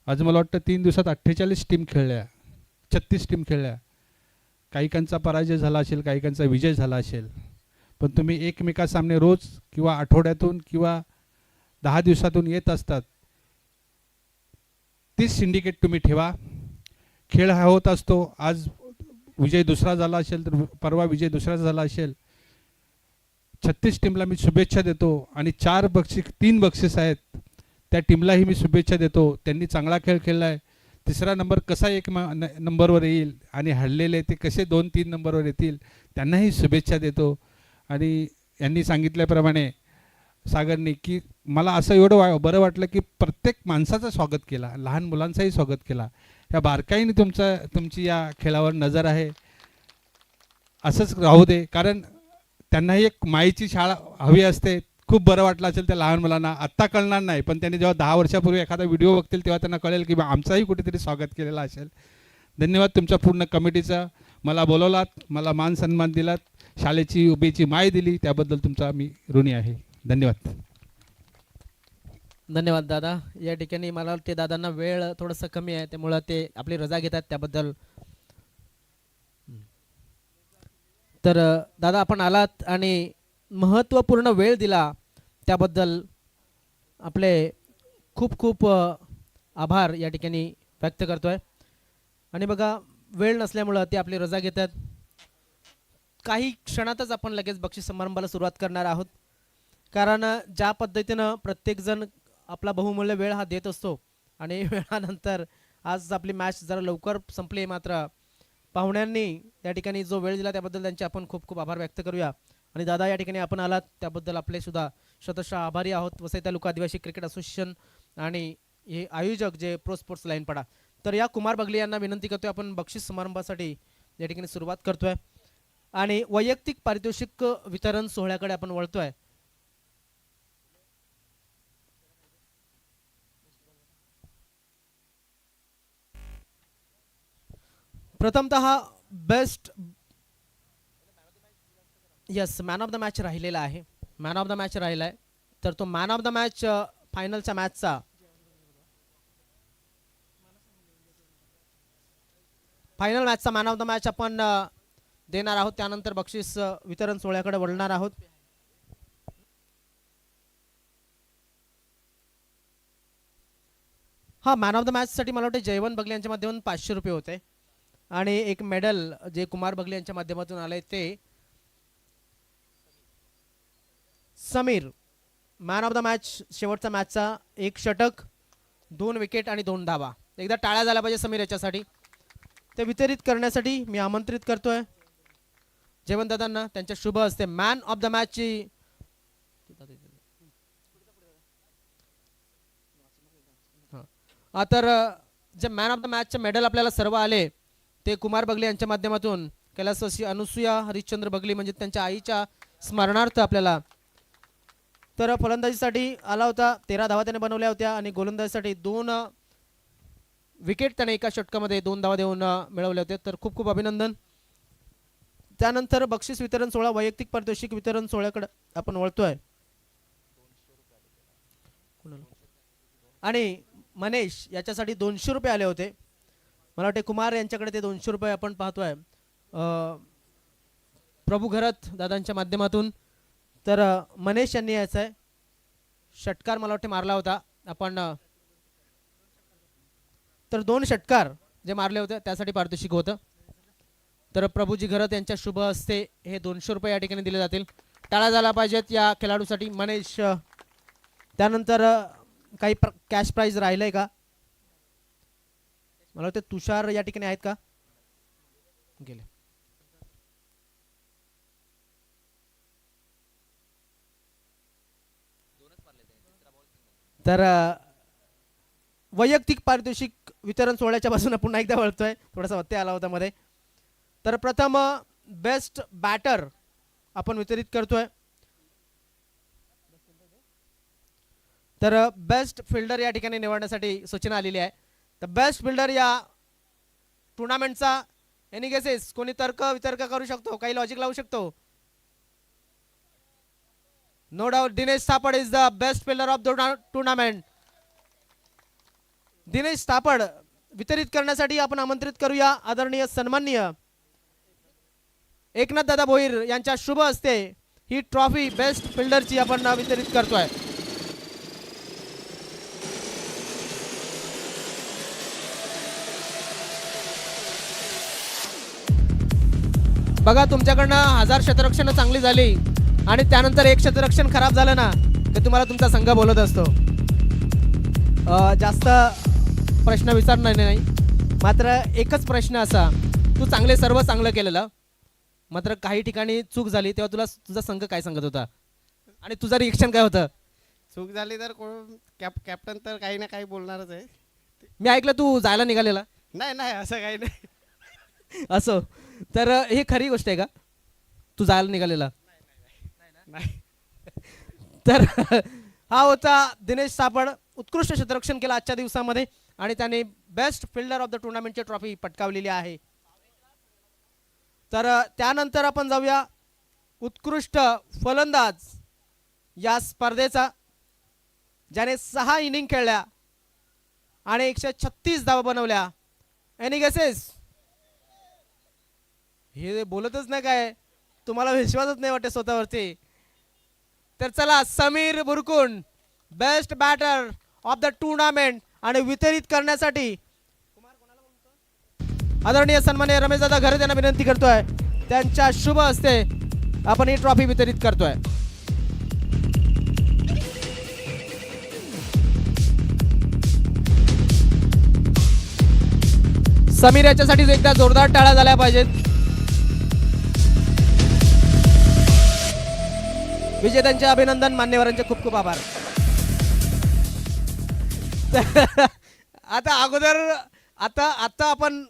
आज मला वाटतं 3 दिवसात 48 टीम खेळल्या, 36 टीम खेळल्या. काहीकांचा पराजय झाला असेल, काहीकांचा विजय झाला असेल, पण तुम्ही एकमेकांसामने रोज किंवा आठवड्यातून किंवा 10 दिवसातून येत असतात. तीच सिंडिकेट तुम्ही ठेवा. खेळ हा होत असतो. आज विजय दुसरा झाला असेल तर परवा विजय दुसरा झाला असेल. 36 टीमला मी शुभेच्छा देतो आणि 3 बक्षीस आहेत त्या टीमलाही मी शुभेच्छा देतो. त्यांनी चांगला खेळ खेळला आहे. 3रा नंबर कसा 1 नंबरवर येईल आणि हरलेले ते कसे 2-3 नंबरवर येतील त्यांनाही शुभेच्छा देतो. आणि यांनी सांगितल्याप्रमाणे सागरनी की मला असं एवढं बरं वाटलं की प्रत्येक माणसाचं स्वागत केला, लहान मुलांचंही स्वागत केला. या बारकाईने तुमची या खेळावर नजर आहे. असंच राहू दे. कारण त्यांनाही एक माईची शाळा हवी असते. खूप बरं वाटलं असेल त्या लहान मुलांना. आत्ता कळणार नाही, पण त्यांनी जेव्हा 10 वर्षापूर्वी एखादा व्हिडिओ बघतील तेव्हा त्यांना कळेल की आमचाही कुठेतरी स्वागत केलेलं असेल. धन्यवाद तुमच्या पूर्ण कमिटीचा. मला बोलवलात, मला मान सन्मान दिलात, शाळेची उभीची माय दिली, त्याबद्दल तुमचा मी ऋणी आहे. धन्यवाद. धन्यवाद दादा. या ठिकाणी मला वाटते दादांना वेळ थोडंसं कमी आहे, त्यामुळं ते आपली रजा घेतात त्याबद्दल. तर दादा आपण आलात आणि महत्त्वपूर्ण वेळ दिला त्याबद्दल आपले खूप खूप आभार या ठिकाणी व्यक्त करतोय. आणि बघा वेळ नसल्यामुळं ते आपली रजा घेतात. काही क्षणातच आपण लगेच बक्षीस समारंभाला सुरुवात करणार आहोत. कारण ज्या पद्धतीनं प्रत्येकजण आपला बहुमूल्य वेळ हा देत असतो आणि वेळानंतर आज आपली मॅच जरा लवकर संपली, मात्र पाहुण्यांनी या ठिकाणी जो वेळ दिला त्याबद्दल त्यांचे आपण खूप खूप आभार व्यक्त करूया. आणि दादा या ठिकाणी आपण आलात त्याबद्दल आपले सुद्धा शतशः आभारी आहोत. वसई तालुका आदिवासी क्रिकेट असोसिएशन आणि हे आयोजक जे प्रो स्पोर्ट्स लाईनपाडा. तर या कुमार बगले यांना विनंती करतोय आपण बक्षीस समारंभासाठी या ठिकाणी सुरुवात करतोय आणि वैयक्तिक पारितोषिक वितरण सोहळ्याकडे आपण वळतोय. प्रथमतः best man of the match राहिलेला आहे. मॅन ऑफ द मॅच राहिला आहे. तर तो मॅन ऑफ द मॅच फायनलच्या मॅचचा मॅन ऑफ द मॅच आपण देणार आहोत. त्यानंतर बक्षीस वितरण सोहळ्याकडे वळणार आहोत. हा मॅन ऑफ द मॅचसाठी मला वाटतं जयवंत बगले यांच्या माध्यमातून 500 रुपये होते आणि एक मेडल जे कुमार बगले यांच्या माध्यमातून आले ते Sameer man of the match शेवटचा मॅचचा 1 षटक 2 विकेट आणि 2 धावा. एकदा टाळ्या झाल्या पाहिजे समीर याच्यासाठी. ते वितरित करण्यासाठी मी आमंत्रित करतोय जयवंत दादांना त्यांच्या शुभ हस्ते मॅन ऑफ द मॅचची तर जे मॅन ऑफ द मॅचचे मेडल आपल्याला सर्व आले ते कुमार बगले यांच्या माध्यमातून कैलासवासी अनुसूया हरिश्चंद्र बगले म्हणजे त्यांच्या आईच्या स्मरणार्थ आपल्याला. तर फलंदाजीसाठी आला होता 13 धावा त्याने बनवल्या होत्या आणि गोलंदाजीसाठी 2 विकेट त्याने एका षटकामध्ये 2 धावा देऊन मिळवले होते. तर खूप खूप अभिनंदन. त्यानंतर बक्षीस वितरण सोहळा वैयक्तिक पारितोषिक वितरण सोहळ्याकडे आपण वळतोय आणि मनेश याच्यासाठी 200 रुपये आले होते. मला वाटते कुमार यांच्याकडे ते 200 रुपये आपण पाहतोय प्रभू घरत दादांच्या माध्यमातून. तर मनेश यांनी याचा आहे षटकार मला वाटते मारला होता आपण. तर 2 षटकार जे मारले होते त्यासाठी पारितोषिक होतं. तर प्रभूजी घरत यांच्या शुभ हस्ते हे 200 रुपये या ठिकाणी दिले जातील. टाळा झाला पाहिजेत या खेळाडूसाठी मनेश. त्यानंतर काही कॅश प्राइज राहिलंय का मला वाटतं तुषार या ठिकाणी आहेत का गेले. तर वैयक्तिक पारितोषिक वितरण सोहळ्याच्या बाजूने पुन्हा एकदा वळतोय थोडासा व्यत्यय आला होता मध्ये. तर प्रथम बेस्ट बॅटर आपण वितरित करतोय. तर बेस्ट फिल्डर या ठिकाणी निवडण्यासाठी सूचना आलेली आहे. तर बेस्ट फिल्डर या टुर्नामेंटचा एनी गेसेस कोणी तर्क वितर्क करू शकतो काही लॉजिक लावू शकतो. No doubt Dinesh Thapad is the best fielder of the tournament. Dinesh Thapad वितरित करण्यासाठी आपण आमंत्रित करूया आदरणीय सन्माननीय एकनाथ दादा भोईर यांच्या शुभ हस्ते ही ट्रॉफी बेस्ट फिल्डरची आपण वितरित करतोय. बघा तुमच्याकडनं 1000 शतरक्षण चांगली झाली आणि त्यानंतर 1 शतरक्षण खराब झालं ना ते तुम्हाला तुमचा संघ बोलत असतो. जास्त प्रश्न विचारणार नाही. मात्र एकच प्रश्न असा तू सर्व चांगलं केलेलं मात्र काही ठिकाणी चूक झाली तेव्हा तुला तुझा संघ काय सांगत होता आणि तुझं रिएक्शन काय होतं. चूक झाली तर कॅप्टन तर काही ना काही बोलणारच आहे. मी ऐकलं तू जायला निघालेला. नाही असं काही नाही. असो तर ही खरी गोष्ट आहे का तू जायला निघालेला. नाही तर हा होता दिनेश थापड. उत्कृष्ट क्षेत्ररक्षण केलं आजच्या दिवसामध्ये आणि त्याने बेस्ट फिल्डर ऑफ द टुर्नामेंटची ट्रॉफी पटकावलेली आहे. तर त्यानंतर आपण जाऊया उत्कृष्ट फलंदाज या स्पर्धेचा ज्याने 6 इनिंग खेळल्या आणि 136 धावा बनवल्या. एनी गेसेस हे बोलतच नाही काय तुम्हाला विश्वासच नाही वाटते स्वतःवरती. तर चला Sameer Burkun best batter of the tournament आणि वितरित करण्यासाठी आदरणीय सन्माननीय रमेशदादा घरे यांना विनंती करतोय त्यांच्या शुभ हस्ते आपण ही ट्रॉफी वितरित करतोय. समीर याच्यासाठी एकदा जोरदार टाळ्या झाल्या पाहिजेत. विजेत्यांचे अभिनंदन मान्यवरांचे खूप खूप आभार. आता आपण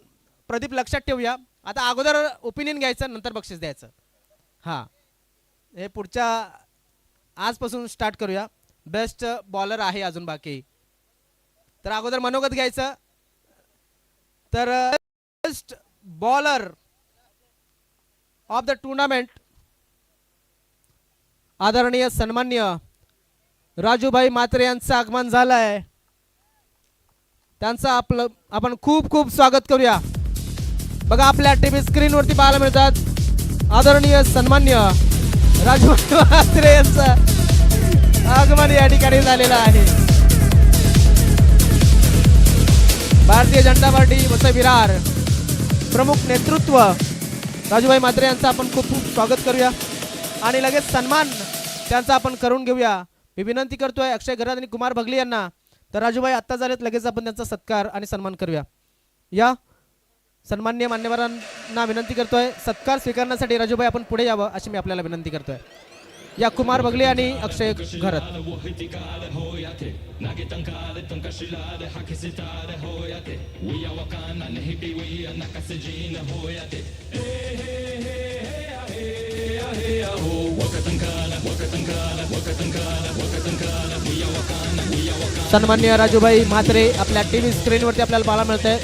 प्रदीप लक्षात ठेवूया. आता अगोदर ओपिनियन घ्यायचं नंतर बक्षीस द्यायचं. हां हे पुढच्या आजपासून स्टार्ट करूया. बेस्ट बॉलर आहे अजून बाकी. तर अगोदर मनोगत घ्यायचं. तर best bowler of the tournament आदरणीय सन्माननीय राजूभाई म्हात्रे यांचं आगमन झालंय. त्यांचं आपण खूप खूप स्वागत करूया. बघा आपल्या टीव्ही स्क्रीनवरती पाहायला मिळतात आदरणीय सन्माननीय राजूभाई म्हात्रे यांचं आगमन या ठिकाणी झालेलं आहे. भारतीय जनता पार्टी वसई विरार प्रमुख नेतृत्व राजूभाई म्हात्रे यांचं आपण खूप खूप स्वागत करूया आणि लगेच सन्मान त्यांचा आपण करून घेऊया. मी विनंती करतोय अक्षय घरात आणि कुमार भगली यांना. तर राजूभाई आत्ता झालेत, लगेच आपण त्यांचा सत्कार आणि सन्मान करूया. या सन्माननीय मान्यवरांना विनंती करतोय सत्कार स्वीकारण्यासाठी राजूभाई आपण पुढे यावं अशी मी आपल्याला विनंती करतोय. या कुमार भगले आणि अक्षय घरत. सन्माननीय राजूभाई म्हात्रे आपल्या टीव्ही स्क्रीनवरती आपल्याला पाहायला मिळतंय.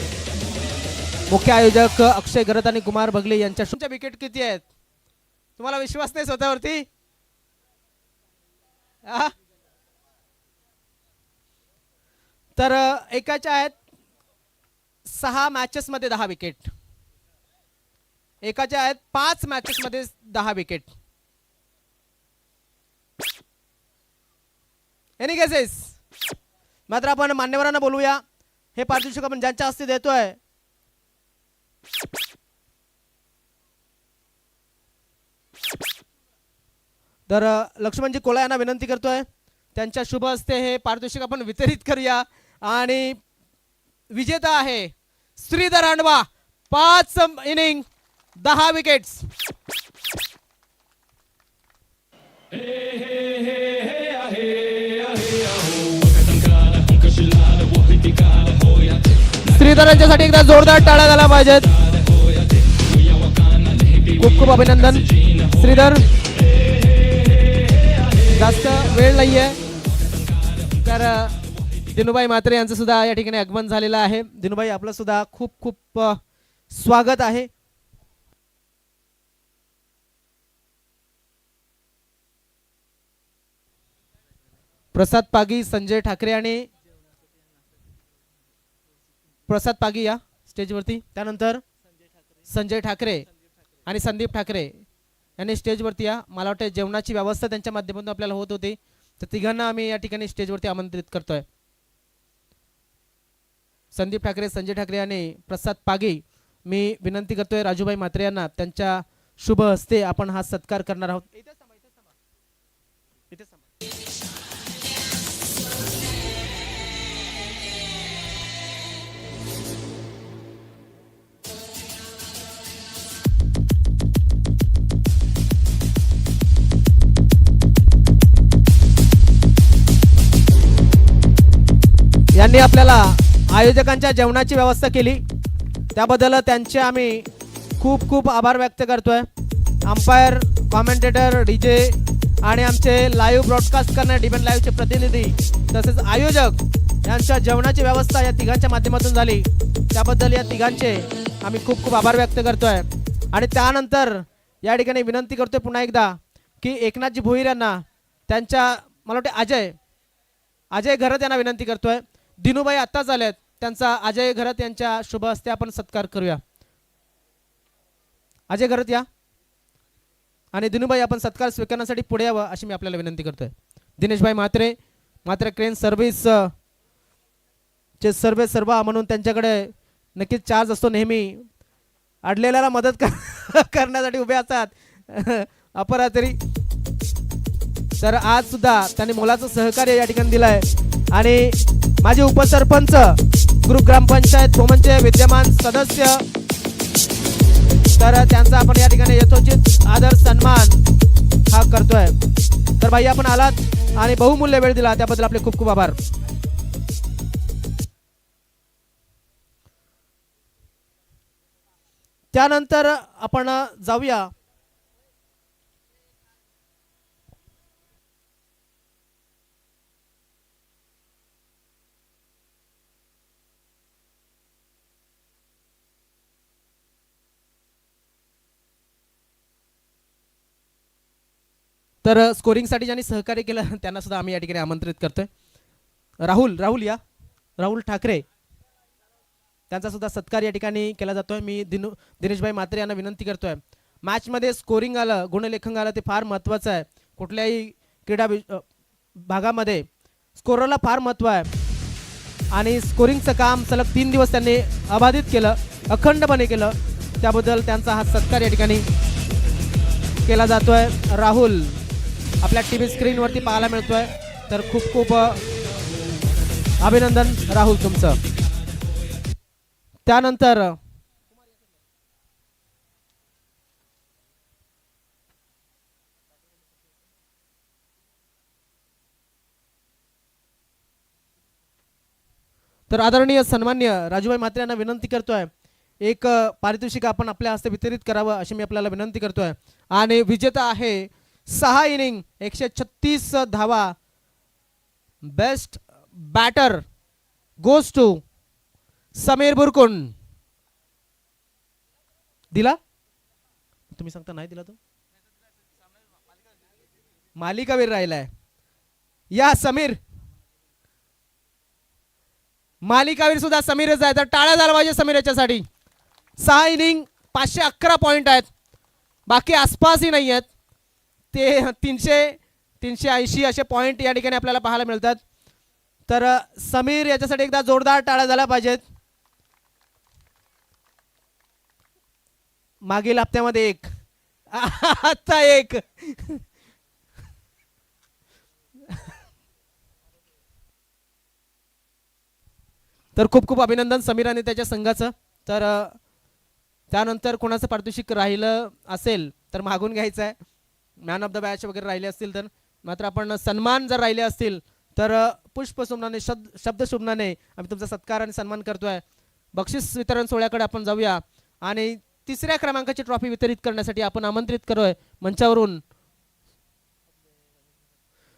मुख्य आयोजक अक्षय घरत आणि कुमार भगले यांच्या विकेट किती आहेत? तुम्हाला विश्वास नाही स्वतःवरती? तर एकाच्या आहेत 6 मॅचेस मध्ये 10 विकेट, एकाच्या आहेत 5 मॅचेस मध्ये 10 विकेट. एनी केसेस मात्र आपण मान्यवरांना बोलूया. हे पारितोषिक आपण ज्यांच्या हस्ते देतोय तर लक्ष्मणजी कोला यांना विनंती करतोय त्यांच्या शुभ हस्ते हे पारितोषिक आपण वितरित करूया. आणि विजेता आहे श्रीधर हांडवा, 5 इनिंग 10 विकेट्स. श्रीधर यांच्यासाठी एकदा जोरदार टाळ्या झाला पाहिजेत. खूप खूप अभिनंदन श्रीधर. जास्त वेळ नाहीये तर दिनूभाई म्हात्रे यांचं सुद्धा या ठिकाणी आगमन झालेलं आहे. दिनूभाई आपलं सुद्धा खूप खूप स्वागत आहे. प्रसाद पागी, संजय ठाकरे आणि प्रसाद पागी या स्टेजवरती. त्यानंतर संजय ठाकरे आणि संदीप ठाकरे यांनी स्टेजवरती या. मला वाटतं जेवणाची व्यवस्था त्यांच्या माध्यमातून आपल्याला होत होती, तर तिघांना आम्ही या ठिकाणी स्टेजवरती आमंत्रित करतोय. संदीप ठाकरे, संजय ठाकरे आणि प्रसाद पागी मी विनंती करतोय राजूभाई म्हात्रे यांना त्यांच्या शुभ हस्ते आपण हा सत्कार करणार आहोत. यांनी आपल्याला आयोजकांच्या जेवणाची व्यवस्था केली त्याबद्दल त्यांचे आम्ही खूप खूप आभार व्यक्त करतोय. अंपायर, कॉमेंटेटर, डीजे आणि आमचे लाईव्ह ब्रॉडकास्ट करणारे डिबेट लाईव्हचे प्रतिनिधी तसेच आयोजक यांच्या जेवणाची व्यवस्था या तिघांच्या माध्यमातून झाली त्याबद्दल या तिघांचे आम्ही खूप खूप आभार व्यक्त करतोय. आणि त्यानंतर या ठिकाणी विनंती करतोय पुन्हा एकदा की एकनाथजी भोईर यांना त्यांच्या मला वाटते अजय घरत यांना विनंती करतोय. दिनूभाई आत्ताच आलेत, त्यांचा अजय घरत यांच्या शुभ हस्ते आपण सत्कार करूया. अजय घरत या आणि दिनूभाई आपण सत्कार स्वीकारण्यासाठी पुढे यावं अशी मी आपल्याला विनंती करतोय. दिनेशभाई म्हात्रे, म्हात्रे क्रेन सर्व्हिस चे सर्व म्हणून त्यांच्याकडे नक्कीच चार्ज असतो नेहमी. अडलेल्याला मदत करण्यासाठी उभे असतात अपरात्री. तर आज सुद्धा त्यांनी मोलाचं सहकार्य या ठिकाणी दिलंय. आणि माझे उपसरपंच, ग्रुप ग्रामपंचायत भोमनचे विद्यमान सदस्य, तर त्यांचा आपण या ठिकाणी यथोचित आदर सन्मान हा करतोय. तर भाई आपण आलात आणि बहुमूल्य वेळ दिला त्याबद्दल आपले खूप खूप आभार. त्यानंतर आपण जाऊया तर स्कोरिंगसाठी ज्यांनी सहकार्य केलं त्यांना सुद्धा आम्ही या ठिकाणी आमंत्रित करतोय. राहुल ठाकरे त्यांचा सुद्धा सत्कार या ठिकाणी केला जातोय. मी दिनेशभाई म्हात्रे यांना विनंती करतोय, मॅच मध्ये स्कोरिंग आलं, गुणलेखन आलं ते फार महत्त्वाचं आहे. कुठल्याही क्रीडा भागामध्ये स्कोररला फार महत्त्व आहे. आणि स्कोरिंगचं काम सलग 3 दिवस त्यांनी अबाधित केलं, अखंडपणे केलं. त्याबद्दल त्यांचा हा सत्कार या ठिकाणी केला जातोय. राहुल आपल्या टीव्ही स्क्रीनवरती पाहायला मिळतोय, तर खूप खूप अभिनंदन राहुल तुमचं. त्यानंतर तर आदरणीय सन्मान्य राजूभाई म्हात्रे यांना विनंती करतोय, एक पारितोषिक आपण आपल्या हस्ते वितरित करावं अशी मी आपल्याला विनंती करतोय. आणि विजेता आहे 6 इनिंग 136 धावा, best batter goes to Sameer Burkun. दिला तुम्ही सांगता नाही दिला तो मालिकावीर राहिलाय. या समीर मालिकावीर सुद्धा समीरच आहे, तर टाळ्या झाला पाहिजे समीर याच्यासाठी. 6 इनिंग 511 पॉइंट आहेत, बाकी आसपासही नाही आहेत. ते 300-380 असे पॉइंट या ठिकाणी आपल्याला पाहायला मिळतात. तर समीर याच्यासाठी एकदा जोरदार टाळ्या झाल्या पाहिजेत. मागील हप्त्यामध्ये 1 आता 1 तर खूप खूप अभिनंदन समीर आणि त्याच्या संघाचं. तर त्यानंतर कोणाचं पारितोषिक राहिलं असेल तर मागून घ्यायचं आहे. मॅन ऑफ द मॅच वगैरे राहिले असतील तर. मात्र आपण सन्मान जर राहिले असतील तर पुष्पशुमनाने शब्दशुमनाने आम्ही तुमचा सत्कार आणि सन्मान करतोय. बक्षीस वितरण सोहळ्याकडे आपण जाऊया आणि 3ऱ्या क्रमांकाची ट्रॉफी वितरित करण्यासाठी आपण आमंत्रित करूय मंचावरून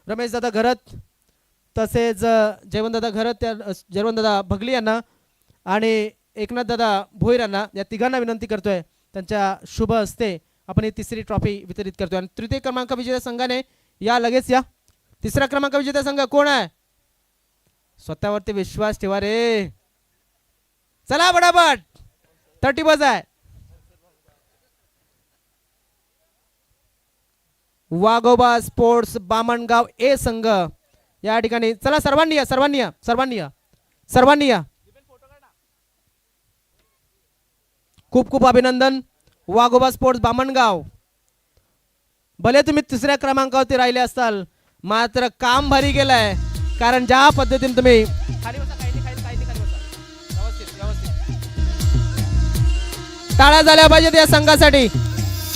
रमेश दादा घरत, तसेच जयवंतदादा घरत, जयवंतदादा भगली यांना आणि एकनाथ दादा भोईर यांना, या तिघांना विनंती करतोय त्यांच्या शुभ हस्ते आपण ही 3री ट्रॉफी वितरित करतोय. आणि 3य क्रमांक विजेत्या संघाने या लगेच या. 3रा क्रमांक विजेता संघ कोण आहे? स्वतःवरती विश्वास ठेवा रे. चला बडाबट 30 बज आहे. वाघोबा स्पोर्ट्स बामणगाव ए संघ या ठिकाणी. चला सर्वांनी या, सर्वांनी या, सर्वांनी या, सर्वांनी या. खूप खूप अभिनंदन वाघोबा स्पोर्ट्स बामणगाव. भले तुम्ही 3ऱ्या क्रमांकावरती राहिले असताल, मात्र काम भारी केलंय. कारण ज्या पद्धतीने तुम्ही टाळ्या झाल्या पाहिजेत या संघासाठी.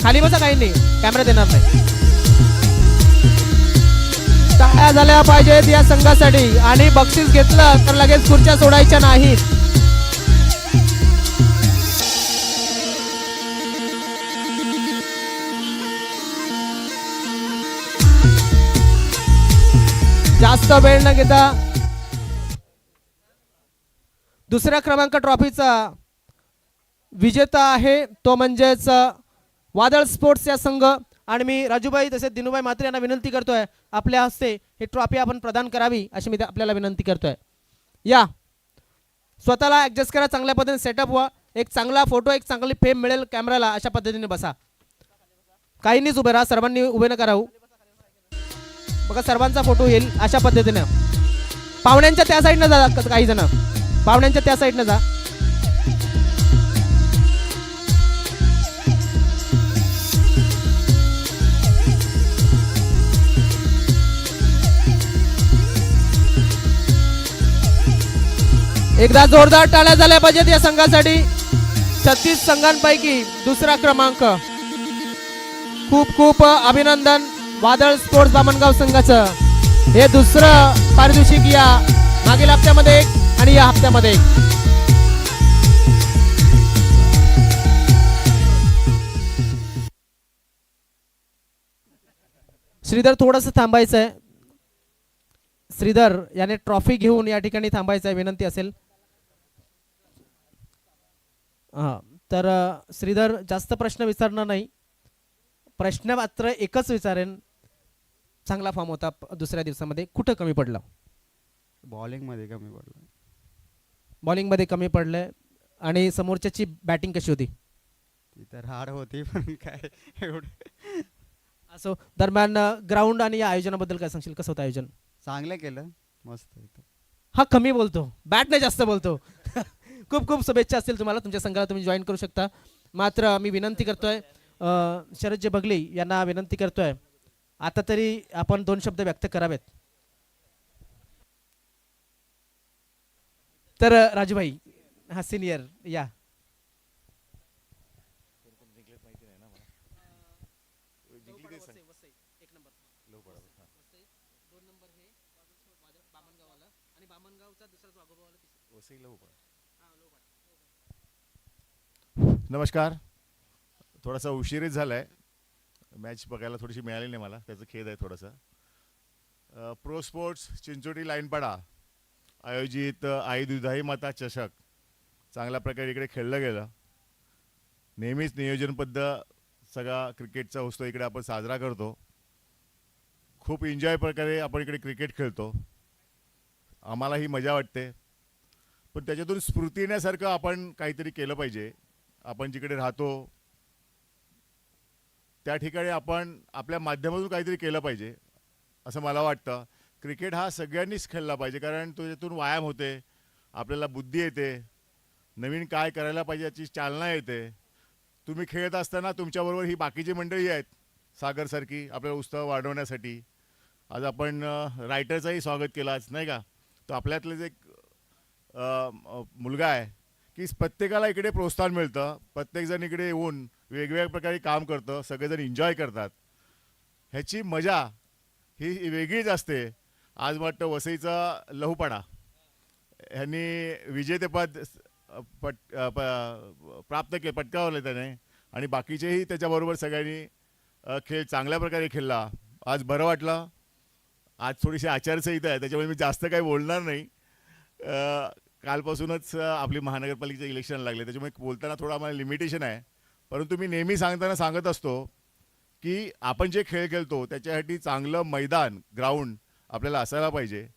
खाली बसा, काही नाही, कॅमेरा देणार नाही. टाळ्या झाल्या पाहिजेत या संघासाठी. आणि बक्षीस घेतलं तर लगेच खुर्च्या सोडायच्या नाहीत. जास्त वेळ न घेता 2ऱ्या क्रमांक ट्रॉफीचा विजेता आहे तो म्हणजेच वादळ स्पोर्ट्स या संघ. आणि मी राजूभाई तसेच दिनूभाई म्हात्रे यांना विनंती करतोय, आपल्या हस्ते ही ट्रॉफी आपण प्रदान करावी अशी मी आपल्याला विनंती करतोय. या स्वतःला ऍडजस्ट करा, चांगल्या पद्धतीने सेटअप व्हा, एक चांगला फोटो, एक चांगली फेम मिळेल कॅमेराला, अशा पद्धतीने बसा. काहींनीच उभे राहा, सर्वांनी उभे नका राहू. बघा सर्वांचा फोटो येईल अशा पद्धतीने. पाहुण्यांच्या त्या साईडनं जा, काही जण पाहुण्यांच्या त्या साईडनं जा. एकदा जोरदार टाळ्या झाल्या पाहिजेत या संघासाठी. 36 संघांपैकी 2रा क्रमांक. खूप खूप अभिनंदन वादळ स्पोर्ट्स बामणगाव संघाचं. हे 2रं पारितोषिक या मागील हप्त्यामध्ये 1 आणि या हप्त्यामध्ये 1. श्रीधर थोडंसं थांबायचं आहे. श्रीधर याने ट्रॉफी घेऊन या ठिकाणी थांबायचं आहे, विनंती असेल. हा तर श्रीधर जास्त प्रश्न विचारणार नाही. प्रश्न मात्र एकच विचारेन, चांगला फॉर्म होता 2ऱ्या दिवसामध्ये, कुठं कमी पडला? बॉलिंगमध्ये कमी पडलं. बॉलिंगमध्ये कमी पडलंय. आणि समोरच्याची बॅटिंग कशी होती? ती तर हार होती, पण काय एवढं. असो. दरम्यान ग्राउंड आणि या आयोजनाबद्दल काय सांगशील, कसं होतं आयोजन? चांगलं केलं, मस्त. हा कमी बोलतो, बॅटने जास्त बोलतो. खूप खूप शुभेच्छा असतील तुम्हाला, तुमच्या संघाला तुम्ही जॉईन करू शकता. मात्र मी विनंती करतोय शरदजी बगले यांना विनंती करतोय, आता तरी आपण 2 शब्द व्यक्त करावेत. तर राजूभाई हा सिनियर या. नमस्कार. थोडासा उशीरच झाला आहे, मॅच बघायला थोडीशी मिळाली नाही मला, त्याचं खेद आहे थोडासा. प्रो स्पोर्ट्स चिंचोटी लाईनपाडा आयोजित आई दुधाई माता चषक चांगल्या प्रकारे इकडे खेळलं गेलं. नेहमीच नियोजनबद्ध सगळा क्रिकेटचा उत्सव इकडे आपण साजरा करतो. खूप एन्जॉय प्रकारे आपण इकडे क्रिकेट खेळतो, आम्हालाही मजा वाटते. पण त्याच्यातून स्फूर्ती येण्यासारखं आपण काहीतरी केलं पाहिजे. आपण जिकडे राहतो त्या ठिकाणी आपण आपल्या माध्यमातून काहीतरी केलं पाहिजे असं मला वाटतं. क्रिकेट हा सगळ्यांनीच खेळला पाहिजे, कारण त्याच्यातून व्यायाम होते, आपल्याला बुद्धी येते, नवीन काय करायला पाहिजे याची चालना येते. तुम्ही खेळत असताना तुमच्याबरोबर ही बाकीची मंडळी आहेत सागरसारखी आपल्याला उत्साह वाढवण्यासाठी. आज आपण रायटरचाही स्वागत केलं आज, नाही का. तो आपल्यातलं जे मुलगा आहे की प्रत्येकाला इकडे प्रोत्साहन मिळतं, प्रत्येकजण इकडे येऊन वेगवेगळ्या प्रकारे काम करतं, सगळेजण एन्जॉय करतात. ह्याची मजा ही वेगळीच असते. आज वाटतं वसईचा लहूपाडा ह्यांनी विजेतेपद प्राप्त केले, पटकावलं त्याने, आणि बाकीचेही त्याच्याबरोबर सगळ्यांनी खेळ चांगल्या प्रकारे खेळला. आज बरं वाटलं. आज थोडीशी आचारसंहिता आहे त्याच्यामुळे मी जास्त काही बोलणार नाही. कालपासूनच आपली महानगरपालिकेचे इलेक्शन लागले, त्याच्यामुळे बोलताना थोडं आम्हाला लिमिटेशन आहे. परंतु मी नेहमी सांगत असतो की आपण जे खेळ खेळतो त्याच्यासाठी चांगलं मैदान, ग्राउंड आपल्याला असायला पाहिजे.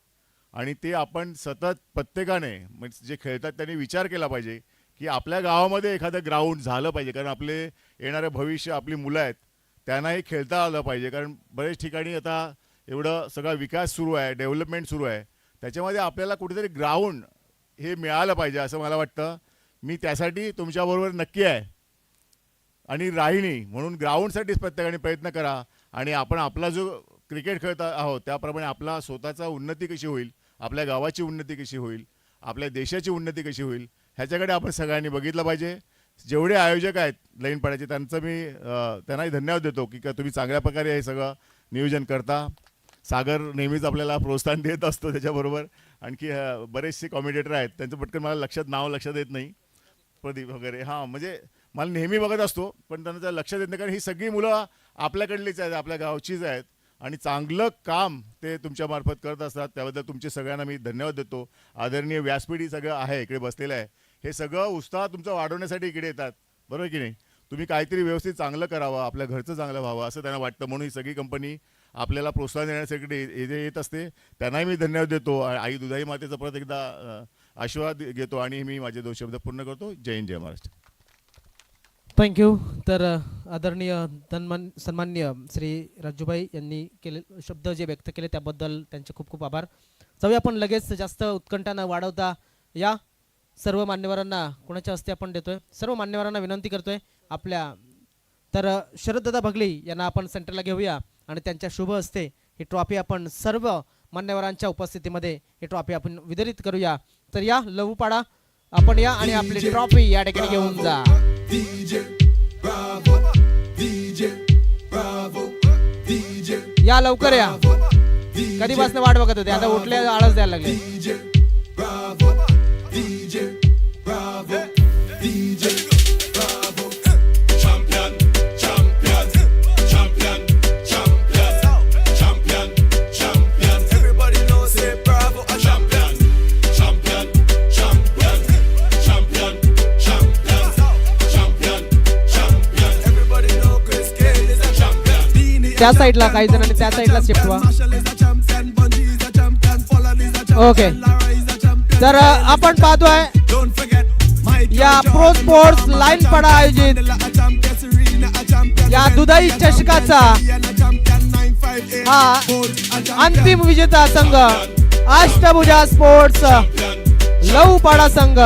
आणि ते आपण सतत प्रत्येकाने म्हणजे जे खेळतात त्यांनी विचार केला पाहिजे की आपल्या गावामध्ये एखादं ग्राउंड झालं पाहिजे, कारण आपले येणारं भविष्य, आपली मुलं आहेत, त्यांनाही खेळता आलं पाहिजे. कारण बरेच ठिकाणी आता एवढं सगळा विकास सुरू आहे, डेव्हलपमेंट सुरू आहे, त्याच्यामध्ये आपल्याला कुठेतरी ग्राउंड हे मिळालं पाहिजे असं मला वाटतं. मी त्यासाठी तुमच्याबरोबर नक्की आहे आणि राहिनी. म्हणून ग्राउंडसाठीच प्रत्येकाने प्रयत्न करा आणि आपण आपला जो क्रिकेट खेळत आहोत त्याप्रमाणे आपला स्वतःचा उन्नती कशी होईल, आपल्या गावाची उन्नती कशी होईल, आपल्या देशाची उन्नती कशी होईल, ह्याच्याकडे आपण सगळ्यांनी बघितलं पाहिजे. जेवढे आयोजक आहेत लाईनपाड्याचे त्यांचं मी त्यांनाही धन्यवाद देतो की तुम्ही चांगल्या प्रकारे हे सगळं नियोजन करता. सागर नेहमीच आपल्याला प्रोत्साहन देत असतो. त्याच्याबरोबर आणखी बरेचसे कॉमेडिएटर आहेत, त्यांचं पटकन मला नाव लक्षात येत नाही, प्रदीप वगैरे. हां, म्हणजे मला नेहमी बघत असतो पण त्यांना लक्षात येत नाही, कारण ही सगळी मुलं आपल्याकडलीच आहेत, आपल्या गावचीच आहेत आणि चांगलं काम ते तुमच्यामार्फत करत असतात. त्याबद्दल तुमचे सगळ्यांना मी धन्यवाद देतो. आदरणीय व्यासपीठ सगळं आहे इकडे बसलेलं आहे, हे सगळं उत्साह तुमचं वाढवण्यासाठी इकडे येतात, बरोबर की नाही. तुम्ही काहीतरी व्यवस्थित चांगलं करावं, आपल्या घरचं चांगलं व्हावं असं त्यांना वाटतं, म्हणून ही सगळी कंपनी आपल्याला प्रोत्साहन देण्यासाठी येत असते. त्यांनाही मी धन्यवाद देतो. आई दुधाई मातेचा परत एकदा आशीर्वाद घेतो आणि मी माझे 2 शब्द पूर्ण करतो. जय हिंद, जय महाराष्ट्र. थँक्यू. तर आदरणीय सन्माननीय श्री राजूभाई यांनी केले शब्द जे व्यक्त केले त्याबद्दल त्यांचे खूप खूप आभार. जाऊया आपण लगेच जास्त उत्कंठा न वाढवता या सर्व मान्यवरांना कोणाच्या हस्ते आपण देतोय, सर्व मान्यवरांना विनंती करतोय आपल्या. तर शरददादा बगले यांना आपण सेंटरला घेऊया आणि त्यांच्या शुभ हस्ते ही ट्रॉफी आपण सर्व मान्यवरांच्या उपस्थितीमध्ये ही ट्रॉफी आपण वितरित करूया. तर या लहूपाडा आपण या आणि आपली ट्रॉफी या ठिकाणी घेऊन जा. या लवकर या, कधीपासून वाट बघत होते, आता उठले आळस द्यायला लागले. त्या साईडला काही जणांनी त्या साईडला शिफ्ट व्हा. ओके. तर आपण पाहतोय या प्रो स्पोर्ट्स लाईनपाडा आयोजित या दुधाई चषकाचा हा अंतिम विजेता संघ अष्टभुजा स्पोर्ट्स लवपाडा संघ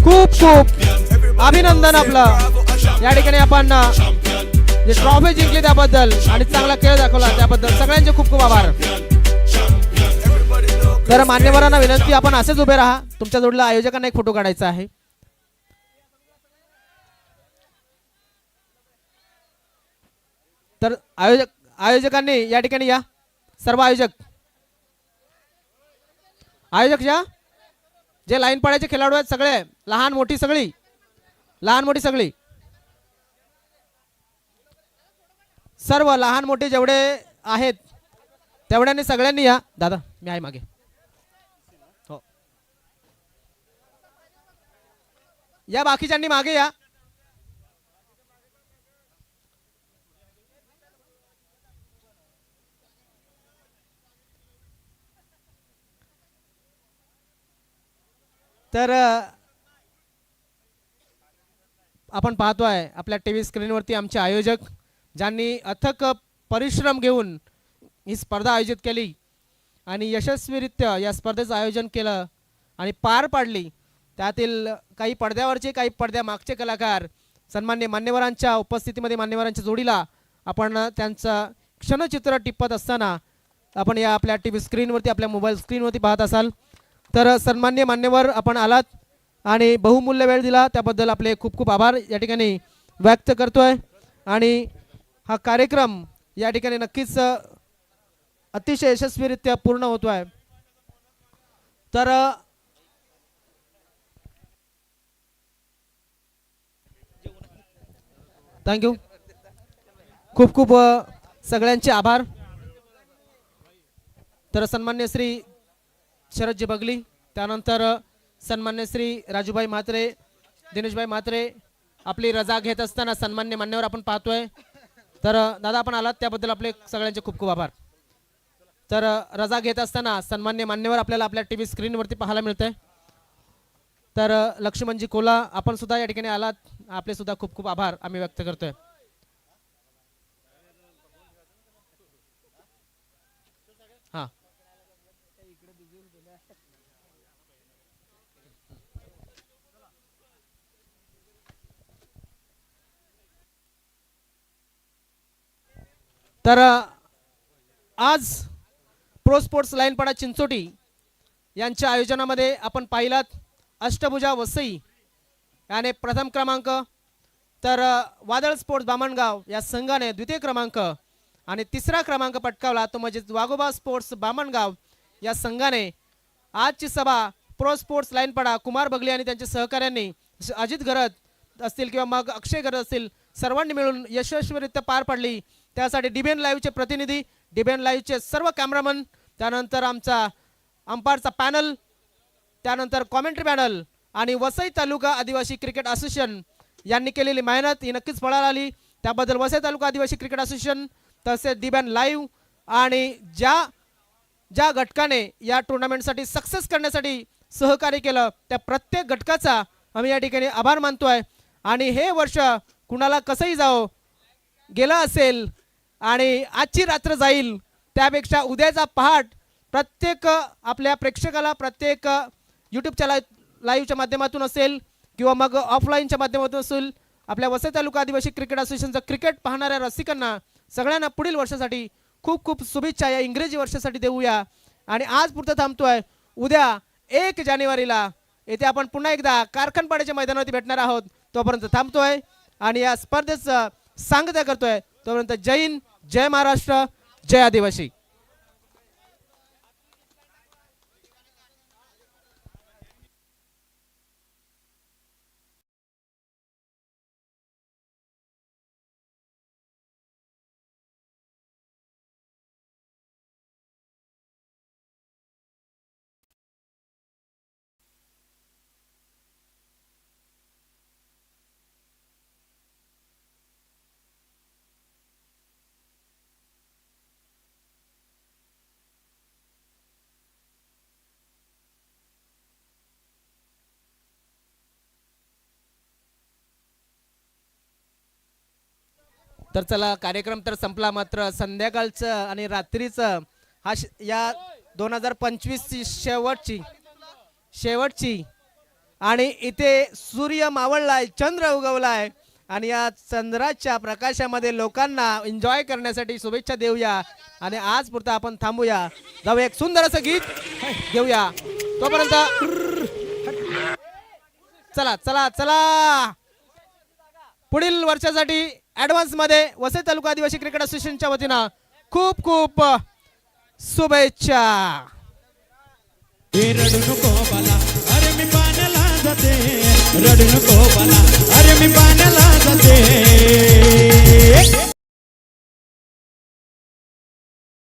खूप खूप अभिनंदन आपलं. या ठिकाणी आपण जे ट्रॉफी जिंकली त्याबद्दल आणि चांगला खेळ दाखवला त्याबद्दल सगळ्यांचे खूप खूप आभार. तर मान्यवरांना विनंती, आपण असेच उभे राहा. तुमच्या जोडीला आयोजकांना एक फोटो काढायचा आहे. तर आयोजकांनी या ठिकाणी या. सर्व आयोजक या. जे लाईन पाड्याचे खेळाडू आहेत सगळे, लहान मोठी सगळी सर्व लहान मोठे जेवढे आहेत तेवढ्यांनी सगळ्यांनी या. दादा मी आहे मागे. हो या, बाकीच्यांनी मागे या. तर आपण पाहतोय आपल्या टीव्ही स्क्रीनवरती आमचे आयोजक ज्यांनी अथक परिश्रम घेऊन ही स्पर्धा आयोजित केली आणि यशस्वीरित्या या स्पर्धेचं आयोजन केलं आणि पार पाडली. त्यातील काही पडद्यावरचे, काही पडद्यामागचे कलाकार सन्मान्य मान्यवरांच्या उपस्थितीमध्ये, मान्यवरांच्या जोडीला आपण त्यांचं क्षणचित्र टिपत असताना आपण या आपल्या टीव्ही स्क्रीनवरती, आपल्या मोबाईल स्क्रीनवरती पाहत असाल. तर सन्मान्य मान्यवर आपण आलात आणि बहुमूल्य वेळ दिला त्याबद्दल आपले खूप खूप आभार या ठिकाणी व्यक्त करतोय. आणि हा कार्यक्रम या ठिकाणी नक्कीच अतिशय यशस्वीरित्या पूर्ण होतोय. तर थँक्यू, खूप खूप सगळ्यांचे आभार. तर सन्मान्य श्री शरदजी बगली, त्यानंतर सन्मान्य श्री राजूभाई म्हात्रे, दिनेशभाई म्हात्रे आपली रजा घेत असताना सन्मान्य मान्यवर आपण पाहतोय. तर दादा आपण आलात त्याबद्दल आपले सगळ्यांचे खूप खूप आभार. तर रजा घेत असताना सन्मान्य मान्यवर आपल्याला आपल्या टीव्ही स्क्रीनवरती पाहायला मिळतंय. तर लक्ष्मणजी कोला आपण सुद्धा या ठिकाणी आलात, आपले सुद्धा खूप खूप आभार आम्ही व्यक्त करतोय. हां तर आज प्रो स्पोर्ट्स लाईनपाडा चिंचोटी यांच्या आयोजनामध्ये आपण पाहिलात अष्टभुजा वसई याने प्रथम क्रमांक, तर वादळ स्पोर्ट्स बामणगाव या संघाने द्वितीय क्रमांक आणि तिसरा क्रमांक पटकावला तो म्हणजे वाघोबा स्पोर्ट्स बामणगाव या संघाने. आजची सभा प्रो स्पोर्ट्स लाईनपाडा कुमार बगली आणि त्यांच्या सहकाऱ्यांनी, अजित गरज असतील किंवा मग अक्षय गरज असतील, सर्वांनी मिळून यशस्वीरित्या पार पाडली. त्यासाठी डीबीएन लाईव्हचे प्रतिनिधी, डीबीएन लाईव्हचे सर्व कॅमेरामन, त्यानंतर आमचा अंपायरचा पॅनल, त्यानंतर कॉमेंट्री पॅनल आणि वसई तालुका आदिवासी क्रिकेट असोसिएशन यांनी केलेली मेहनत ही नक्कीच फळाला आली. त्याबद्दल वसई तालुका आदिवासी क्रिकेट असोसिएशन तसेच डीबीएन लाईव्ह आणि ज्या घटकाने या टुर्नामेंटसाठी सक्सेस करण्यासाठी सहकार्य केलं त्या प्रत्येक घटकाचा आम्ही या ठिकाणी आभार मानतोय. आणि हे वर्ष कुणाला कसंही जाओ गेलं असेल आणि आजची रात्र जाईल त्यापेक्षा उद्याचा पहाट प्रत्येक आपल्या प्रेक्षकाला, प्रत्येक यूट्यूबच्या लाईव्हच्या माध्यमातून असेल किंवा मग ऑफलाईनच्या माध्यमातून असेल, आपल्या वसई तालुका आदिवासी क्रिकेट असोसिएशनचं क्रिकेट पाहणाऱ्या रसिकांना सगळ्यांना पुढील वर्षासाठी खूप खूप शुभेच्छा या इंग्रजी वर्षासाठी देऊया. आणि आज पुरतं थांबतोय. उद्या 1 जानेवारीला येथे आपण पुन्हा एकदा कारखानपाड्याच्या मैदानावरती भेटणार आहोत. तोपर्यंत थांबतोय आणि या स्पर्धेचं सांगता करतोय. तोपर्यंत जय हिंद, जय महाराष्ट्र, जय आदिवासी. तर चला, कार्यक्रम तर संपला, मात्र संध्याकाळचं आणि रात्रीचं या 2025 ची शेवटची आणि इथे सूर्य मावळलाय, चंद्र उगवलाय आणि या चंद्राच्या प्रकाशामध्ये लोकांना एन्जॉय करण्यासाठी शुभेच्छा देऊया आणि आज पुरता आपण थांबूया. जाऊया एक सुंदर असं गीत घेऊया. तोपर्यंत चला चला चला पुढील वर्षासाठी ऍडव्हान्स मध्ये वसई तालुका आदिवासी क्रिकेट असोसिएशनच्या वतीनं खूप खूप शुभेच्छा. रडू नको बाला, अरे मी पाण्याला जाते. रडू नको बाला, अरे मी पाण्याला